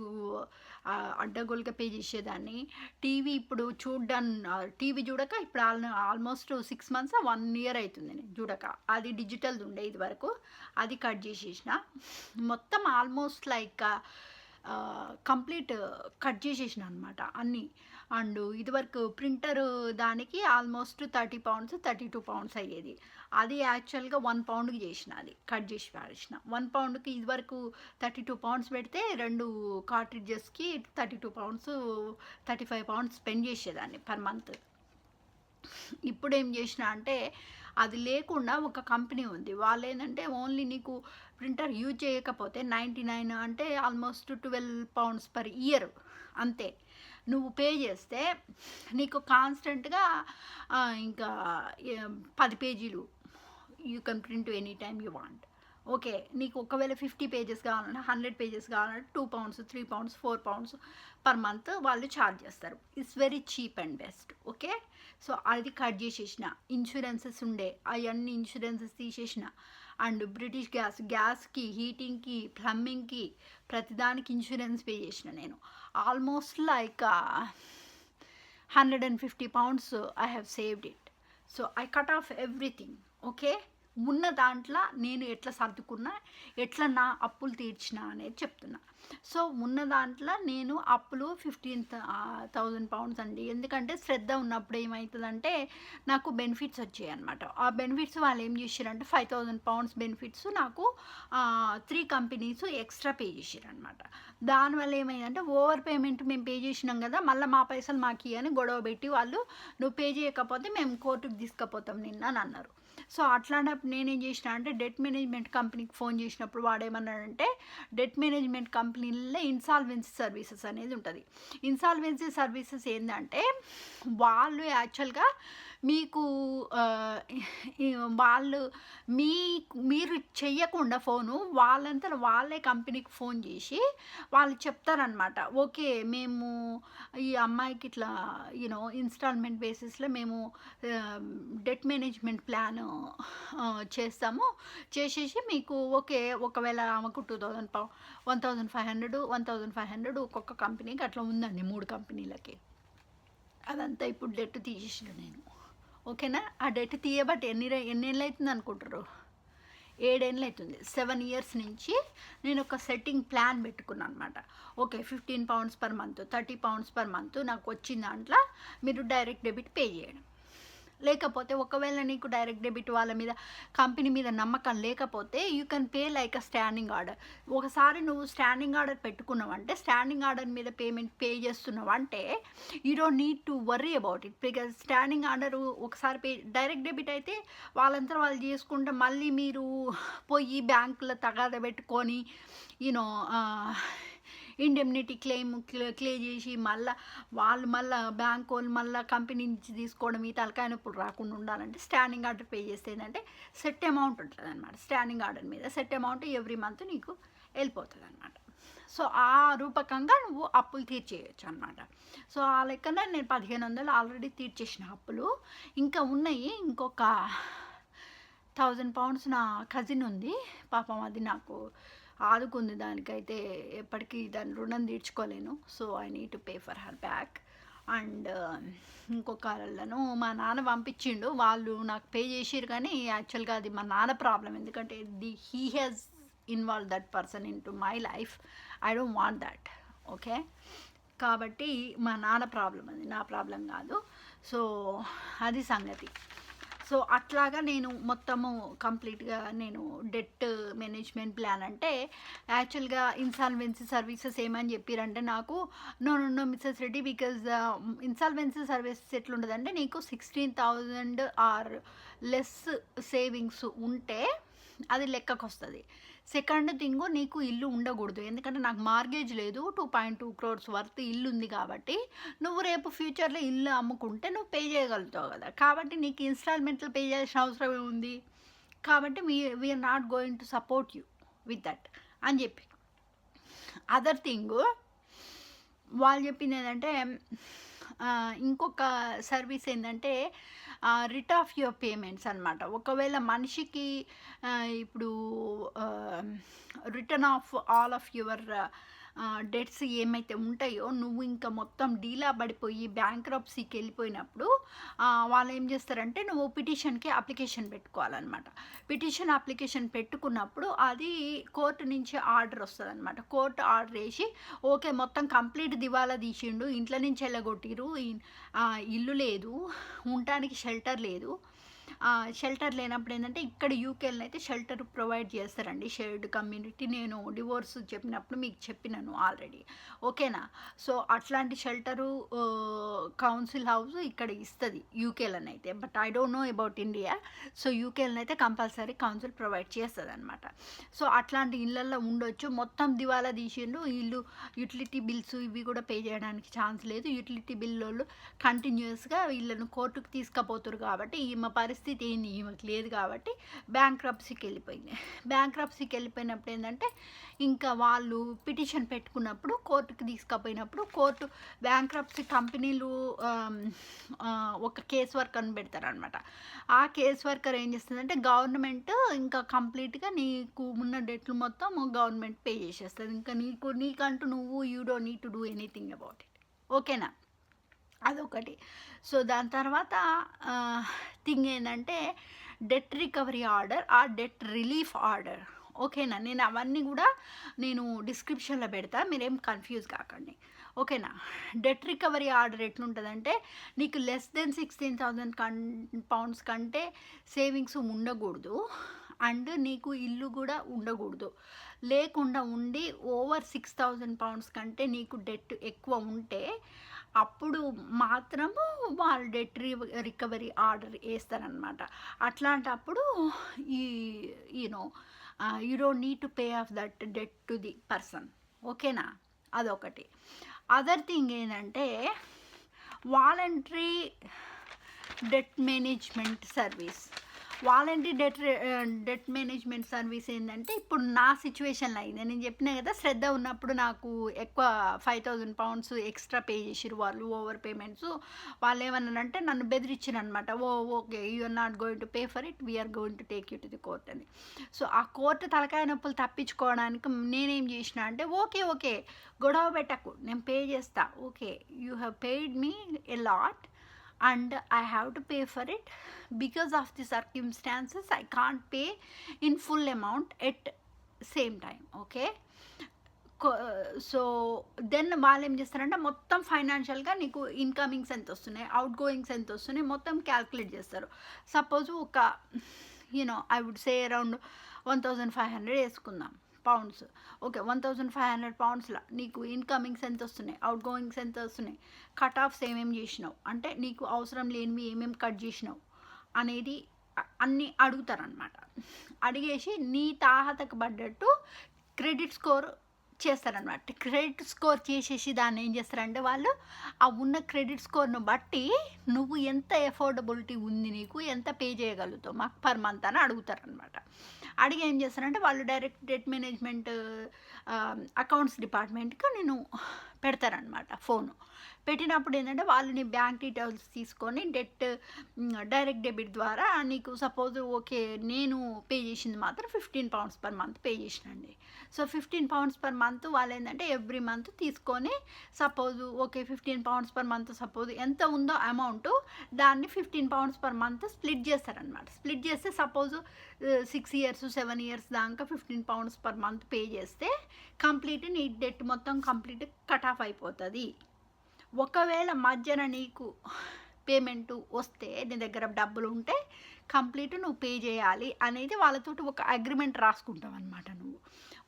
అడ్డగోలుగా పే చేసేదాన్ని. టీవీ ఇప్పుడు టీవీ చూడక ఇప్పుడు ఆల్మోస్ట్ 6 months 1 year అవుతుంది నేను చూడక. అది డిజిటల్ది ఉండే ఇది వరకు, అది కట్ చేసేసిన. మొత్తం ఆల్మోస్ట్ లైక్ కంప్లీట్ కట్ చేసేసిన అనమాట అన్నీ. అండ్ ఇదివరకు ప్రింటర్ దానికి ఆల్మోస్ట్ 30 pounds 32 pounds అయ్యేది. అది యాక్చువల్గా 1 poundకి చేసిన, అది కట్ చేసి పారేసిన. 1 poundకి ఇదివరకు 32 pounds పెడితే 2 cartridgesకి 32 pounds 35 pounds స్పెండ్ చేసేదాన్ని పర్ మంత్. ఇప్పుడు ఏం చేసిన అంటే అది లేకుండా ఒక కంపెనీ ఉంది. వాళ్ళు ఏంటంటే ఓన్లీ నీకు ప్రింటర్ యూజ్ చేయకపోతే 99 అంటే ఆల్మోస్ట్ 12 pounds పర్ ఇయర్ అంతే. నువ్వు పే చేస్తే నీకు కాన్స్టెంట్గా ఇంకా 10 pages you can print any time you want. Okay? నీకు ఒకవేళ 50 pages కావాలంటే 100 pages కావాలంటే 2 pounds 3 pounds 4 pounds per month వాళ్ళు ఛార్జ్ చేస్తారు. It's very cheap and best. Okay? So అది కట్ చేసేసిన. ఇన్సూరెన్సెస్ ఉండే అవన్నీ ఇన్సూరెన్సెస్ తీసేసిన. అండ్ బ్రిటిష్ గ్యాస్కి హీటింగ్కి ప్లంబింగ్కి ప్రతిదానికి ఇన్సూరెన్స్ పే చేసిన నేను. Almost like 150 pounds I have saved it. So I cut off everything. Okay? ఉన్న దాంట్లో నేను ఎట్లా సర్దుకున్నా, ఎట్లా నా అప్పులు తీర్చినా అనేది చెప్తున్నా. సో ఉన్న దాంట్లో నేను అప్పులు 15,000 pounds అండి. ఎందుకంటే శ్రద్ధ ఉన్నప్పుడు ఏమవుతుందంటే నాకు బెనిఫిట్స్ వచ్చాయి అనమాట. ఆ బెనిఫిట్స్ వాళ్ళు ఏం చేశారంటే 5,000 pounds బెనిఫిట్స్ నాకు 3 companies ఎక్స్ట్రా పే చేశారనమాట. దానివల్ల ఏమైందంటే ఓవర్ పేమెంట్ మేము పే చేసినాం కదా, మళ్ళీ మా పైసలు మాకు అని గొడవ పెట్టి వాళ్ళు నువ్వు పే చేయకపోతే మేము కోర్టుకు తీసుకుపోతాం నిన్న అని అన్నారు. సో అట్లాంటప్పుడు నేనేం చేసిన అంటే డెట్ మేనేజ్మెంట్ కంపెనీకి ఫోన్ చేసినప్పుడు వాడేమన్నాడంటే డెట్ మేనేజ్మెంట్ కంపెనీలో ఇన్సాల్వెన్సీ సర్వీసెస్ అనేది ఉంటుంది. ఇన్సాల్వెన్సీ సర్వీసెస్ ఏంటంటే వాళ్ళు యాక్చువల్గా మీకు వాళ్ళు మీరు చెయ్యకుండా ఫోను వాళ్ళంతా వాళ్ళే కంపెనీకి ఫోన్ చేసి వాళ్ళు చెప్తారనమాట. ఓకే మేము ఈ అమ్మాయికి ఇట్లా ఇన్స్టాల్మెంట్ బేసిస్లో మేము డెట్ మేనేజ్మెంట్ ప్లాన్ చేస్తాము. చేసేసి మీకు ఓకే. ఒకవేళ ఆమెకు 1500, 1500 ఒక్కొక్క కంపెనీకి అట్లా ఉందండి 3 కంపెనీలకి. అదంతా ఇప్పుడు డెట్ తీసేసిన నేను. ఓకేనా. ఆ డెట్ తీయబట్టి ఎన్నేళ్ళు అవుతుంది అనుకుంటారు? 7 ఏళ్ళు అవుతుంది. 7 ఇయర్స్ నుంచి నేను ఒక సెట్టింగ్ ప్లాన్ పెట్టుకున్నాను అనమాట. Okay, £15 per month, £30 per month నాకు వచ్చిన దాంట్లో మీరు డైరెక్ట్ డెబిట్ పే చేయడం. లేకపోతే ఒకవేళ నీకు డైరెక్ట్ డెబిట్ వాళ్ళ మీద కంపెనీ మీద నమ్మకం లేకపోతే you can pay like a standing order. ఒకసారి నువ్వు స్టాండింగ్ ఆర్డర్ పెట్టుకున్నావంటే, స్టాండింగ్ ఆర్డర్ మీద పేమెంట్ పే చేస్తున్నావు అంటే you don't need to worry about it. Because standing order ఒకసారి పే, డైరెక్ట్ డెబిట్ అయితే వాళ్ళంతా వాళ్ళు చేసుకుంటే మళ్ళీ మీరు పోయి బ్యాంకులో తగాదా పెట్టుకొని యూనో ఇండెమ్నిటీ క్లే చేసి మళ్ళీ బ్యాంక్ వాళ్ళు మళ్ళీ కంపెనీ నుంచి తీసుకోవడం, ఈ తలకాయ నొప్పులు రాకుండా ఉండాలంటే స్టాండింగ్ ఆర్డర్ పే చేస్తే ఏంటంటే సెట్ అమౌంట్ ఉంటుంది అనమాట. స్టాండింగ్ ఆర్డర్ మీద సెట్ అమౌంట్ ఎవ్రీ మంత్ నీకు వెళ్ళిపోతుంది అనమాట. సో ఆ రూపకంగా నువ్వు అప్పులు తీర్చేయచ్చు అనమాట. సో ఆ లెక్కన నేను 1500 ఆల్రెడీ తీర్చేసిన అప్పులు. ఇంకా ఉన్నాయి. ఇంకొక £1000 నా కజిన్ ఉంది, పాపం అది నాకు ఆదుకుంది. దానికైతే ఎప్పటికీ దాని రుణం తీర్చుకోలేను. So I need to pay for her back. And ఇంకొకళ్ళను మా నాన్న పంపించిండు, వాళ్ళు నాకు పే చేసిరు. కానీ యాక్చువల్గా అది మా నాన్న ప్రాబ్లం, ఎందుకంటే he has involve that person in to my life. I don't want that. Okay, కాబట్టి మా నాన్న ప్రాబ్లం, అది నా ప్రాబ్లం కాదు. సో అది సంగతి. సో అట్లాగా నేను మొత్తము కంప్లీట్గా నేను డెట్ మేనేజ్మెంట్ ప్లాన్ అంటే యాక్చువల్గా ఇన్సాల్వెన్సీ సర్వీసెస్ ఏమని చెప్పారంటే నాకు, no Mrs Reddy, because insolvency services ఎట్లుంటుందంటే నీకు 16,000 ఆర్ లెస్ సేవింగ్స్ ఉంటే అది లెక్కకు వస్తుంది. సెకండ్ థింగ్, నీకు ఇల్లు ఉండకూడదు. ఎందుకంటే నాకు మార్గేజ్ లేదు, 2.2 crores వర్త్ ఇల్లు ఉంది. కాబట్టి నువ్వు రేపు ఫ్యూచర్లో ఇల్లు అమ్ముకుంటే నువ్వు పే చేయగలుగుతావు కదా. కాబట్టి నీకు ఇన్స్టాల్మెంట్లు పే చేయాల్సిన అవసరం ఏముంది. కాబట్టి we're not going to support you with that అని చెప్పి. అదర్ థింగ్ వాళ్ళు చెప్పింది ఏంటంటే, ఇంకొక సర్వీస్ ఏంటంటే రిట్ ఆఫ్ యువర్ పేమెంట్స్ అనమాట. ఒకవేళ మనిషికి ఇప్పుడు return of all of your debts ఏమైతే ఉంటాయో, నువ్వు ఇంకా మొత్తం డీలా పడిపోయి బ్యాంక్రప్సీకి వెళ్ళిపోయినప్పుడు వాళ్ళు ఏం చేస్తారంటే నువ్వు పిటిషన్కి అప్లికేషన్ పెట్టుకోవాలన్నమాట. పిటిషన్ అప్లికేషన్ పెట్టుకున్నప్పుడు అది కోర్టు నుంచి ఆర్డర్ వస్తుంది అనమాట. కోర్టు ఆర్డర్ వేసి ఓకే మొత్తం కంప్లీట్ దివాలా తీసిండు, ఇంట్లో నుంచి వెళ్ళగొట్టిరు, ఇల్లు లేదు, ఉండటానికి షెల్టర్ లేదు. షెల్టర్ లేనప్పుడు ఏంటంటే ఇక్కడ యూకేలో అయితే షెల్టర్ ప్రొవైడ్ చేస్తారండి, షేర్డ్ కమ్యూనిటీ. నేను డివోర్స్ చెప్పినప్పుడు మీకు చెప్పినాను ఆల్రెడీ. ఓకేనా. సో అట్లాంటి షెల్టరు కౌన్సిల్ హౌస్ ఇక్కడ ఇస్తుంది యూకేలోనైతే. But I don't know about India. So యూకేలోనైతే కంపల్సరీ కౌన్సిల్ ప్రొవైడ్ చేస్తుంది అనమాట. సో అట్లాంటి ఇళ్ళల్లో ఉండొచ్చు. మొత్తం దివాలా తీసిండు, ఇల్లు యూటిలిటీ బిల్స్ ఇవి కూడా పే చేయడానికి ఛాన్స్ లేదు. యూటిలిటీ బిల్లు కంటిన్యూస్గా వీళ్ళను కోర్టుకు తీసుకుపోతారు. కాబట్టి ఈమె పరిస్థితి ఏంది, ఈమెకు లేదు. కాబట్టి బ్యాంక్రప్సీకి వెళ్ళిపోయింది. బ్యాంక్రప్సీకి వెళ్ళిపోయినప్పుడు ఏంటంటే ఇంకా వాళ్ళు పిటిషన్ పెట్టుకున్నప్పుడు కోర్టుకి తీసుకుపోయినప్పుడు కోర్టు బ్యాంక్రప్సీ కంపెనీలు ఒక కేస్ వర్కర్ని పెడతారనమాట. ఆ కేస్ వర్కర్ ఏం చేస్తుందంటే గవర్నమెంట్ ఇంకా కంప్లీట్గా నీకు ఉన్న డెట్లు మొత్తం గవర్నమెంట్ పే చేసేస్తుంది. ఇంకా నీకంటూ నువ్వు you don't need to do anything about it. ఓకేనా. అదొకటి. సో దాని తర్వాత థింగ్ ఏంటంటే డెట్ రికవరీ ఆర్డర్, ఆ డెట్ రిలీఫ్ ఆర్డర్. ఓకేనా. నేను అవన్నీ కూడా నేను డిస్క్రిప్షన్లో పెడతా, మీరేం కన్ఫ్యూజ్ కాకండి. ఓకేనా. డెట్ రికవరీ ఆర్డర్ ఎట్లుంటుందంటే నీకు లెస్ దెన్ 16,000 pounds కంటే సేవింగ్స్ ఉండకూడదు. అండ్ నీకు ఇల్లు కూడా ఉండకూడదు. లేకుండా ఉండి ఓవర్ 6,000 pounds కంటే నీకు డెట్ ఎక్కువ ఉంటే అప్పుడు మాత్రము వాళ్ళు డెట్ రికవరీ ఆర్డర్ వేస్తారనమాట. అట్లాంటప్పుడు you know you don't need to pay off that debt to the person. ఓకేనా. అదొకటి. అదర్ థింగ్ ఏంటంటే voluntary debt management service. Voluntary debt management service ఏంటంటే ఇప్పుడు నా సిచ్యువేషన్లో అయింది. నేను చెప్పినా కదా, శ్రద్ధ ఉన్నప్పుడు నాకు ఎక్కువ £5,000 ఎక్స్ట్రా పే చేసిరు వాళ్ళు, ఓవర్ పేమెంట్స్. వాళ్ళు ఏమన్నారంటే నన్ను బెదిరించారు అనమాట. Okay, you're not going to pay for it, we're going to take you to the court అని. సో ఆ కోర్టు తలకాయ నొప్పులు తప్పించుకోవడానికి నేనేం చేసిన అంటే, ఓకే గొడవ పెట్టకు, నేను పే చేస్తా. Okay, you have paid me a lot and I have to pay for it. Because of the circumstances I can't pay in full amount at same time. Okay, so then వాళ్ళు ఏం చేస్తారంటే మొత్తం ఫైనాన్షియల్గా నీకు incomings ఎంత వస్తున్నాయి, out goings ఎంత వస్తున్నాయి మొత్తం క్యాల్కులేట్ చేస్తారు. సపోజ్ ఒక ఐ వుడ్ సే అరౌండ్ 1,500 వేసుకుందాం పౌండ్స్. ఓకే, 1,500 పౌండ్స్లో నీకు ఇన్కమింగ్స్ ఎంత వస్తున్నాయి, అవుట్ గోయింగ్స్ ఎంత వస్తున్నాయి, కట్ ఆఫ్స్ ఏమేమి చేసినావు, అంటే నీకు అవసరం లేనివి ఏమేమి కట్ చేసినావు అనేది అన్నీ అడుగుతారనమాట. అడిగేసి నీ తాహతకు పడ్డట్టు క్రెడిట్ స్కోర్ చేస్తారనమాట. క్రెడిట్ స్కోర్ చేసేసి దాన్ని ఏం చేస్తారంటే వాళ్ళు ఆ ఉన్న క్రెడిట్ స్కోర్ను బట్టి నువ్వు ఎంత ఎఫోర్డబిలిటీ ఉంది, నీకు ఎంత పే చేయగలుగుతావు మాకు పర్ మంత్ అని అడుగుతారనమాట. అడిగి ఏం చేస్తారంటే వాళ్ళు డైరెక్ట్ డెట్ మేనేజ్మెంట్ అకౌంట్స్ డిపార్ట్మెంట్కి నేను పెడతారనమాట ఫోను. పెట్టినప్పుడు ఏంటంటే వాళ్ళు నీ బ్యాంక్ డీటెయిల్స్ తీసుకొని డైరెక్ట్ డెబిట్ ద్వారా నీకు సపోజ్ ఓకే నేను పే చేసింది మాత్రం £15 పర్ మంత్ పే చేసినండి. సో £15 పర్ మంత్ వాళ్ళు ఏంటంటే ఎవ్రీ మంత్ తీసుకొని suppose okay £15 per month suppose ఎంత ఉందో అమౌంట్ దాన్ని £15 పర్ మంత్ స్ప్లిట్ చేస్తారనమాట. స్ప్లిట్ చేస్తే సపోజ్ 6 years 7 years దాకా £15 పర్ మంత్ పే చేస్తే కంప్లీట్ నీ డెట్ మొత్తం కంప్లీట్ కట్ ఆఫ్ అయిపోతుంది. ఒకవేళ మధ్యన నీకు పేమెంట్ వస్తే నీ దగ్గర డబ్బులు ఉంటే కంప్లీట్ నువ్వు పే చేయాలి అనేది వాళ్ళతోటి ఒక అగ్రిమెంట్ రాసుకుంటావు అనమాట. నువ్వు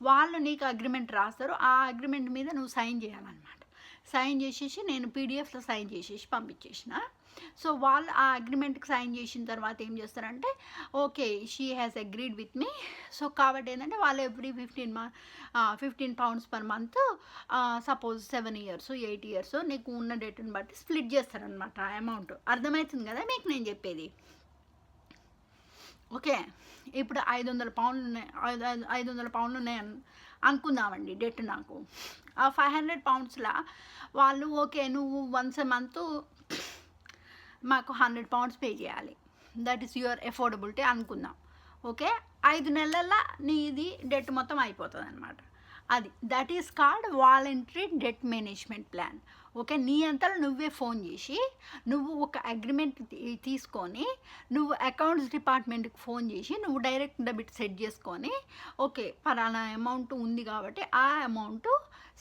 వాళ్ళు నీకు అగ్రిమెంట్ రాస్తారు, ఆ అగ్రిమెంట్ మీద నువ్వు సైన్ చేయాలన్నమాట. సైన్ చేసేసి నేను పీడిఎఫ్లో సైన్ చేసేసి పంపించేసిన. సో వాళ్ళు ఆ అగ్రిమెంట్కి సైన్ చేసిన తర్వాత ఏం చేస్తారంటే okay she has agreed with me. So కాబట్టి ఏంటంటే వాళ్ళు every £15 per month suppose 7 years 8 years నీకు ఉన్న డేట్ని బట్టి స్ప్లిట్ చేస్తారనమాట ఆ అమౌంట్. అర్థమవుతుంది కదా మీకు నేను చెప్పేది? ఓకే, ఇప్పుడు £500 ఉన్నాయి, £500 ఉన్నాయి అనుకుందామండి డెట్ నాకు. ఆ £500లా వాళ్ళు ఓకే నువ్వు వన్స్ ఎ మంత్ మాకు £100 పే చేయాలి, దట్ ఈస్ యువర్ ఎఫోర్డబిలిటీ అనుకుందాం. ఓకే, 5 నెలల నీది డెట్ మొత్తం అయిపోతుంది అనమాట. అది that is called voluntary debt management plan. Okay, నీ అంతలో నువ్వే ఫోన్ చేసి నువ్వు ఒక అగ్రిమెంట్ తీసుకొని నువ్వు అకౌంట్స్ డిపార్ట్మెంట్కి ఫోన్ చేసి నువ్వు డైరెక్ట్ డెబిట్ సెట్ చేసుకొని ఓకే పలానా అమౌంట్ ఉంది కాబట్టి ఆ అమౌంట్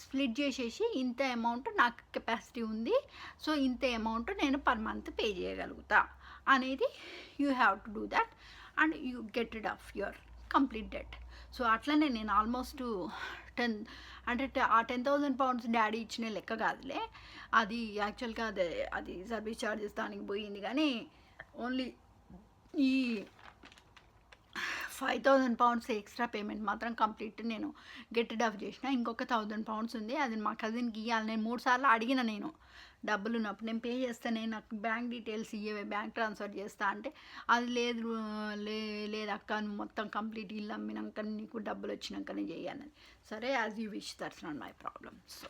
స్ప్లిట్ చేసేసి ఇంత అమౌంట్ నాకు కెపాసిటీ ఉంది, సో ఇంత అమౌంట్ నేను పర్ మంత్ పే చేయగలుగుతా అనేది you have to do that and you get rid of your complete debt. So అట్లనే నేను ఆల్మోస్ట్ ఆ £10,000 డాడీ ఇచ్చిన లెక్క కాదులే, అది యాక్చువల్గా అది సర్వీస్ ఛార్జెస్ దానికి పోయింది. కానీ ఓన్లీ ఈ £5,000 ఎక్స్ట్రా పేమెంట్ మాత్రం కంప్లీట్ నేను గెట్ రిడ్ ఆఫ్ చేసిన. ఇంకొక £1,000 ఉంది, అది మా కజిన్కి ఇవ్వాలి. నేను 3 సార్లు అడిగిన, నేను డబ్బులు ఉన్నప్పుడు నేను పే చేస్తానే నాకు బ్యాంక్ డీటెయిల్స్ ఇవ్వవే, బ్యాంక్ ట్రాన్స్ఫర్ చేస్తా అంటే అది లేదు అక్క నువ్వు మొత్తం కంప్లీట్ ఇల్లు అమ్మినాక నీకు డబ్బులు వచ్చినాకనే చెయ్యాలని. సరే as you wish, that's not my problem. So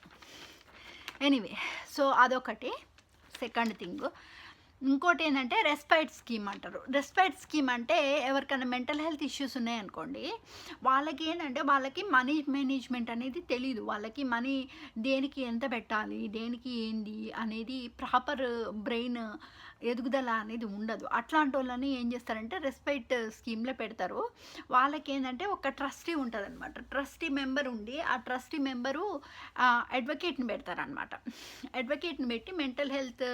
anyway, so అదొకటి సెకండ్ థింగ్. ఇంకోటి ఏంటంటే రెస్పైట్ స్కీమ్ అంటారు. రెస్పైట్ స్కీమ్ అంటే ఎవరికైనా మెంటల్ హెల్త్ ఇష్యూస్ ఉన్నాయనుకోండి, వాళ్ళకి ఏంటంటే వాళ్ళకి మనీ మేనేజ్మెంట్ అనేది తెలీదు. వాళ్ళకి మనీ దేనికి ఎంత పెట్టాలి, దేనికి ఏంది అనేది ప్రాపర్ బ్రెయిన్ ఎదుగుదల అనేది ఉండదు. అట్లాంటి వాళ్ళని ఏం చేస్తారంటే రెస్పైట్ స్కీమ్లో పెడతారు. వాళ్ళకి ఏంటంటే ఒక ట్రస్టీ ఉంటుంది అనమాట. ట్రస్టీ మెంబర్ ఉండి ఆ ట్రస్టీ మెంబరు అడ్వకేట్ని పెడతారనమాట. అడ్వకేట్ని పెట్టి మెంటల్ హెల్త్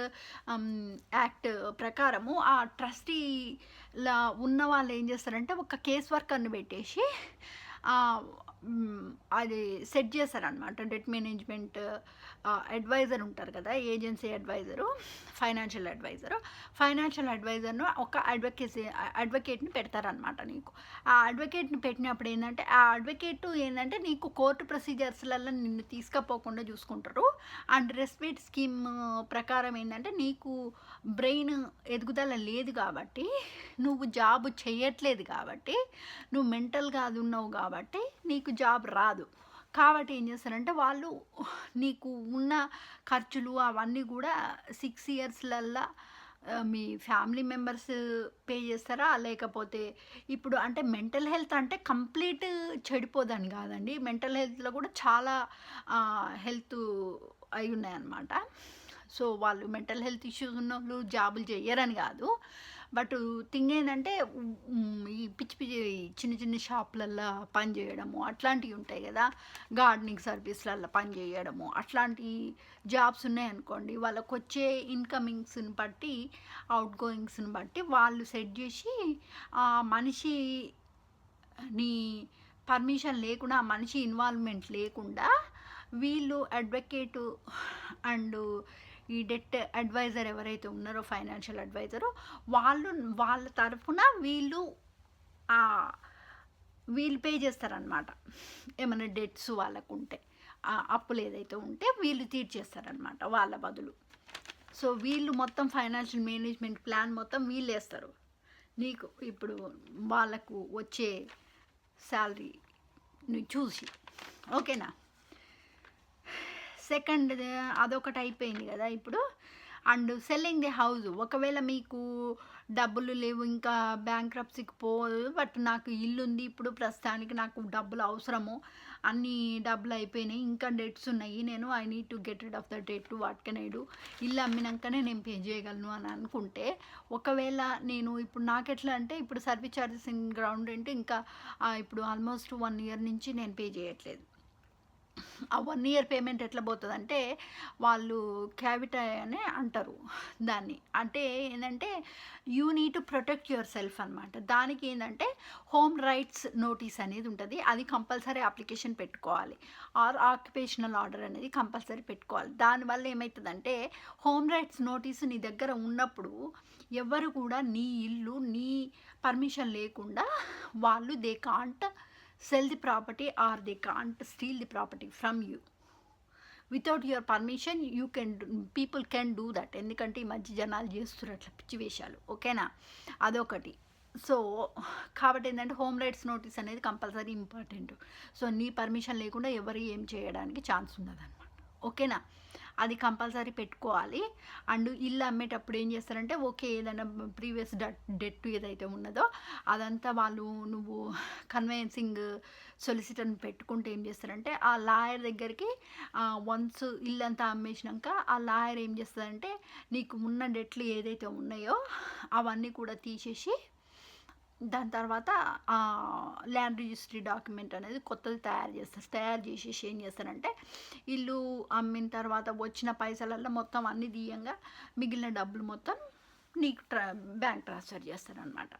యాక్ట్ ప్రకారము ఆ ట్రస్టీలా ఉన్న వాళ్ళు ఏం చేస్తారంటే ఒక కేస్ వర్కర్ని పెట్టేసి అది సెట్ చేశారనమాట. డెట్ మేనేజ్మెంట్ అడ్వైజర్ ఉంటారు కదా, ఏజెన్సీ అడ్వైజరు, ఫైనాన్షియల్ అడ్వైజర్ను ఒక అడ్వకేట్ని పెడతారనమాట నీకు. ఆ అడ్వకేట్ని పెట్టినప్పుడు ఏంటంటే, ఆ అడ్వకేట్ ఏంటంటే నీకు కోర్టు ప్రొసీజర్స్లలో నిన్ను తీసుకపోకుండా చూసుకుంటారు. అండ్ రెస్పేట్ స్కీమ్ ప్రకారం ఏంటంటే, నీకు బ్రెయిన్ ఎదుగుదల లేదు కాబట్టి, నువ్వు జాబ్ చేయట్లేదు కాబట్టి, నువ్వు మెంటల్గా అది ఉన్నావు కాబట్టి నీకు జాబ్ రాదు. కాబట్టి ఏం చేస్తారంటే వాళ్ళు నీకు ఉన్న ఖర్చులు అవన్నీ కూడా 6 ఇయర్స్లల్లా మీ ఫ్యామిలీ మెంబర్స్ పే చేస్తారా, లేకపోతే ఇప్పుడు అంటే మెంటల్ హెల్త్ అంటే కంప్లీట్ చెడిపోదని కాదండి. మెంటల్ హెల్త్లో కూడా చాలా హెల్త్ అయి ఉన్నాయన్నమాట. సో వాళ్ళు మెంటల్ హెల్త్ ఇష్యూస్ ఉన్న వాళ్ళు జాబులు చేయరని కాదు. బట్ థింగ్ ఏంటంటే ఈ పిచ్చి పిచ్చి చిన్న చిన్న షాపులల్లో పని చేయడము అట్లాంటివి ఉంటాయి కదా, గార్డెనింగ్ సర్వీస్లలో పని చేయడము అట్లాంటి జాబ్స్ ఉన్నాయనుకోండి, వాళ్ళకు వచ్చే ఇన్కమింగ్స్ని బట్టి అవుట్ గోయింగ్స్ని బట్టి వాళ్ళు సెట్ చేసి ఆ మనిషి నీ పర్మిషన్ లేకుండా, ఆ మనిషి ఇన్వాల్వ్మెంట్ లేకుండా వీళ్ళు అడ్వకేటు అండ్ ఈ డెట్ అడ్వైజర్ ఎవరైతే ఉన్నారో ఫైనాన్షియల్ అడ్వైజరు, వాళ్ళ తరఫున వీళ్ళు పే చేస్తారనమాట. ఏమైనా డెట్స్ వాళ్ళకు ఉంటే, అప్పులు ఏదైతే ఉంటే వీళ్ళు తీర్చేస్తారనమాట వాళ్ళ బదులు. సో వీళ్ళు మొత్తం ఫైనాన్షియల్ మేనేజ్మెంట్ ప్లాన్ మొత్తం వీళ్ళు వేస్తారు నీకు. ఇప్పుడు వాళ్ళకు వచ్చే శాలరీని చూసి, ఓకేనా. సెకండ్ అదొకటి అయిపోయింది కదా ఇప్పుడు. అండ్ సెల్లింగ్ ది హౌస్, ఒకవేళ మీకు డబ్బులు లేవు, ఇంకా బ్యాంక్రప్సీకి పోదు, బట్ నాకు ఇల్లు ఉంది ఇప్పుడు ప్రస్తుతానికి, నాకు డబ్బులు అవసరము, అన్ని డబ్బులు అయిపోయినాయి, ఇంకా డెట్స్ ఉన్నాయి, నేను I need to get rid of the debt, what can I do, ఇల్లు అమ్మినాకనే నేను పే చేయగలను అని అనుకుంటే, ఒకవేళ నేను ఇప్పుడు నాకు ఎట్లా అంటే, ఇప్పుడు సర్వీస్ ఛార్జెస్ ఇన్ గ్రౌండ్ అంటే ఇంకా ఇప్పుడు ఆల్మోస్ట్ 1 ఇయర్ నుంచి నేను పే చేయట్లేదు. ఆ 1 ఇయర్ పేమెంట్ ఎట్లా పోతుందంటే, వాళ్ళు క్యావిటా అని అంటారు దాన్ని. అంటే ఏంటంటే you need to protect your self అనమాట. దానికి ఏంటంటే హోమ్ రైట్స్ నోటీస్ అనేది ఉంటుంది, అది కంపల్సరీ అప్లికేషన్ పెట్టుకోవాలి. ఆక్యుపేషనల్ ఆర్డర్ అనేది కంపల్సరీ పెట్టుకోవాలి. దానివల్ల ఏమవుతుందంటే, హోమ్ రైట్స్ నోటీస్ నీ దగ్గర ఉన్నప్పుడు ఎవరు కూడా నీ ఇల్లు నీ పర్మిషన్ లేకుండా వాళ్ళు they can't sell the property or they can't steal the property from you without your permission. People can do that. ఎందుకంటే ఈ మధ్య జనాలు చేస్తున్నారు అట్లా పిచ్చి వేషాలు, ఓకేనా. అదొకటి. సో కాబట్టి ఏంటంటే హోమ్ రైట్స్ నోటీస్ అనేది కంపల్సరీ ఇంపార్టెంట్. సో నీ పర్మిషన్ లేకుండా ఎవరు ఏం చేయడానికి ఛాన్స్ ఉండదన్నమాట, ఓకేనా. అది కంపల్సరీ పెట్టుకోవాలి. అండ్ ఇల్లు అమ్మేటప్పుడు ఏం చేస్తారంటే, ఓకే ఏదైనా ప్రీవియస్ డెట్ ఏదైతే ఉన్నదో అదంతా నువ్వు కన్వెన్సింగ్ సొలిసిటర్ని పెట్టుకుంటే ఏం చేస్తారంటే, ఆ లాయర్ దగ్గరికి వన్స్ ఇల్లంతా అమ్మేసినాక ఆ లాయర్ ఏం చేస్తారంటే, నీకు ఉన్న డెట్లు ఏదైతే ఉన్నాయో అవన్నీ కూడా తీసేసి, దాని తర్వాత ల్యాండ్ రిజిస్ట్రీ డాక్యుమెంట్ అనేది కొత్తది తయారు చేసేసి ఏం చేస్తారంటే, ఇల్లు అమ్మిన తర్వాత వచ్చిన పైసలల్లో మొత్తం అన్ని తీయంగా మిగిలిన డబ్బులు మొత్తం నీకు బ్యాంక్ ట్రాన్స్ఫర్ చేస్తారనమాట.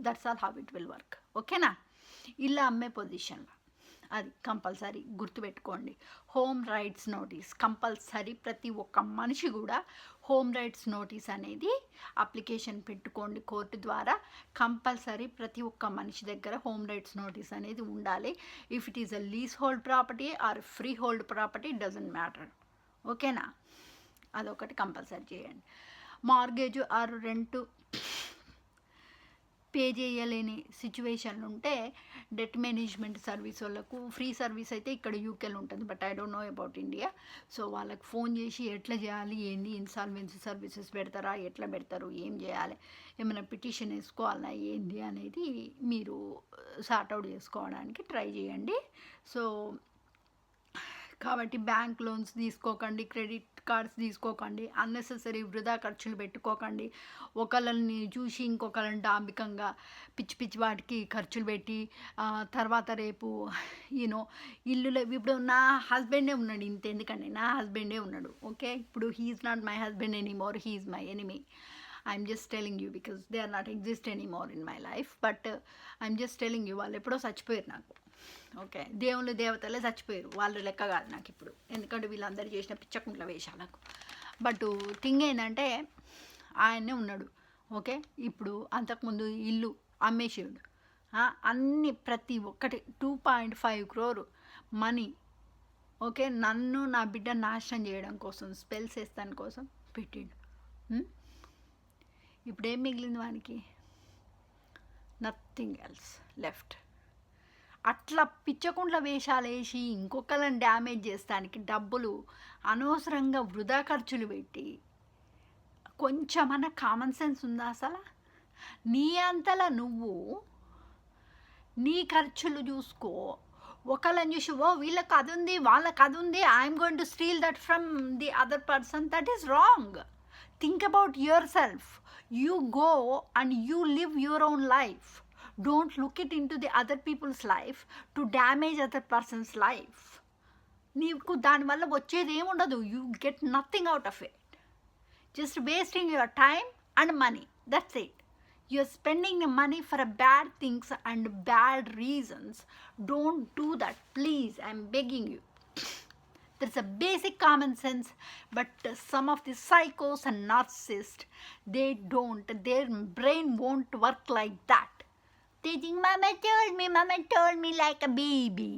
That's all how it will work, ఓకేనా. ఇల్లు అమ్మే పొజిషన్లో అది కంపల్సరీ గుర్తుపెట్టుకోండి. హోమ్ రైట్స్ నోటీస్ కంపల్సరీ, ప్రతి ఒక్క మనిషి కూడా హోమ్ రైట్స్ నోటీస్ అనేది అప్లికేషన్ పెట్టుకోండి కోర్టు ద్వారా. కంపల్సరీ ప్రతి ఒక్క మనిషి దగ్గర హోమ్ రైట్స్ నోటీస్ అనేది ఉండాలి. If it is a lease hold property or free hold property, doesn't matter, ఓకేనా. అదొకటి కంపల్సరీ చేయండి. మార్గేజ్ ఆర్ రెంట్ పే చేయలేని సిచ్యువేషన్లు ఉంటే డెట్ మేనేజ్మెంట్ సర్వీస్ వాళ్ళకు ఫ్రీ సర్వీస్ అయితే ఇక్కడ యూకేలో ఉంటుంది, but I don't know about India. So వాళ్ళకి ఫోన్ చేసి ఎట్లా చేయాలి, ఏంది, ఇన్సాల్వెన్సీ సర్వీసెస్ పెడతారా, ఎట్లా పెడతారు, ఏం చేయాలి, ఏమైనా పిటిషన్ వేసుకోవాలా ఏంది అనేది మీరు సార్ట్అవుట్ చేసుకోవడానికి ట్రై చేయండి. సో కాబట్టి బ్యాంక్ లోన్స్ తీసుకోకండి, క్రెడిట్ కార్డ్స్ తీసుకోకండి, అన్నెసెసరీ వృధా ఖర్చులు పెట్టుకోకండి. ఒకళ్ళని చూసి ఇంకొకళ్ళని డాంబికంగా పిచ్చి పిచ్చి వాటికి ఖర్చులు పెట్టి తర్వాత రేపు ఇల్లులో ఇప్పుడు నా హస్బెండే ఉన్నాడు, ఇంతెందుకండి నా హస్బెండే ఉన్నాడు, ఓకే. ఇప్పుడు he's not my husband anymore, he's my enemy. I'm just telling you because they are not exist anymore in my life, but I'm just telling you, వాళ్ళు ఎప్పుడో చచ్చిపోయారు నాకు, ఓకే, దేవుళ్ళు దేవతలే చచ్చిపోయారు, వాళ్ళు లెక్క కాదు నాకు ఇప్పుడు, ఎందుకంటే వీళ్ళందరూ చేసిన పిచ్చకుంట్ల వేషాలకు. బట్ థింగ్ ఏంటంటే ఆయన్నే ఉన్నాడు. ఓకే, ఇప్పుడు అంతకుముందు ఇల్లు అమ్మేసేడు, అన్ని ప్రతి ఒక్కటి 2.5 crore మనీ. ఓకే, నన్ను నా బిడ్డ నాశనం చేయడం కోసం, స్పెల్స్ వేస్తాని కోసం పెట్టిండు. ఇప్పుడు ఏం మిగిలింది వానికి? Nothing else left. అట్లా పిచ్చకుండ్ల వేషాలు వేసి ఇంకొకళ్ళని డ్యామేజ్ చేస్తానికి డబ్బులు అనవసరంగా వృధా ఖర్చులు పెట్టి, కొంచెమన్నా కామన్ సెన్స్ ఉందా అసలు? నీ అంతలా నువ్వు నీ ఖర్చులు చూసుకో. ఒకళ్ళని చూసి ఓ వీళ్ళకి అది ఉంది, వాళ్ళకి అది ఉంది, I'm going to steal that from the other person, that is wrong. Think about yourself. You go and you live your own life. Don't look it into the other people's life to damage other person's life. నీకు దానివల్ల వచ్చేది ఏముండదు. You get nothing out of it. Just wasting your time and money, that's it. You're spending the money for bad things and bad reasons. Don't do that, please. I'm begging you. There's a basic common sense, but some of the psychos and narcissists, they don't. Their brain won't work like that. They think, mama told me like a baby.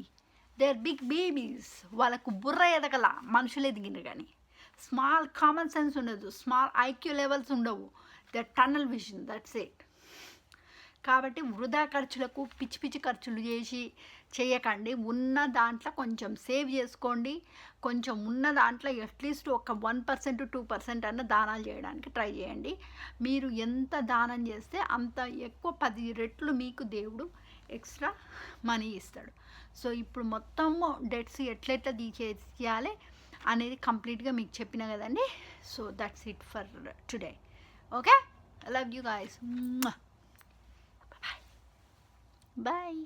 They're big babies. వాళ్ళకు బుర్ర ఎదగల, మనుషులు ఎదిగిన కానీ small common sense ఉండదు, small IQ levels ఉండవు. The tunnel vision, that's it. కాబట్టి వృధా ఖర్చులకు పిచ్చి పిచ్చి ఖర్చులు చేయకండి. ఉన్న దాంట్లో కొంచెం సేవ్ చేసుకోండి. కొంచెం ఉన్న దాంట్లో అట్లీస్ట్ ఒక 1% 2% అన్న దానాలు చేయడానికి ట్రై చేయండి. మీరు ఎంత దానం చేస్తే అంత ఎక్కువ 10 రెట్లు మీకు దేవుడు ఎక్స్ట్రా మనీ ఇస్తాడు. సో ఇప్పుడు మొత్తం డెట్స్ ఎట్లెట్లా తీసేయాలి అనేది కంప్లీట్గా మీకు చెప్పిన కదండి. So that's it for today. Okay, I love you guys. Bye.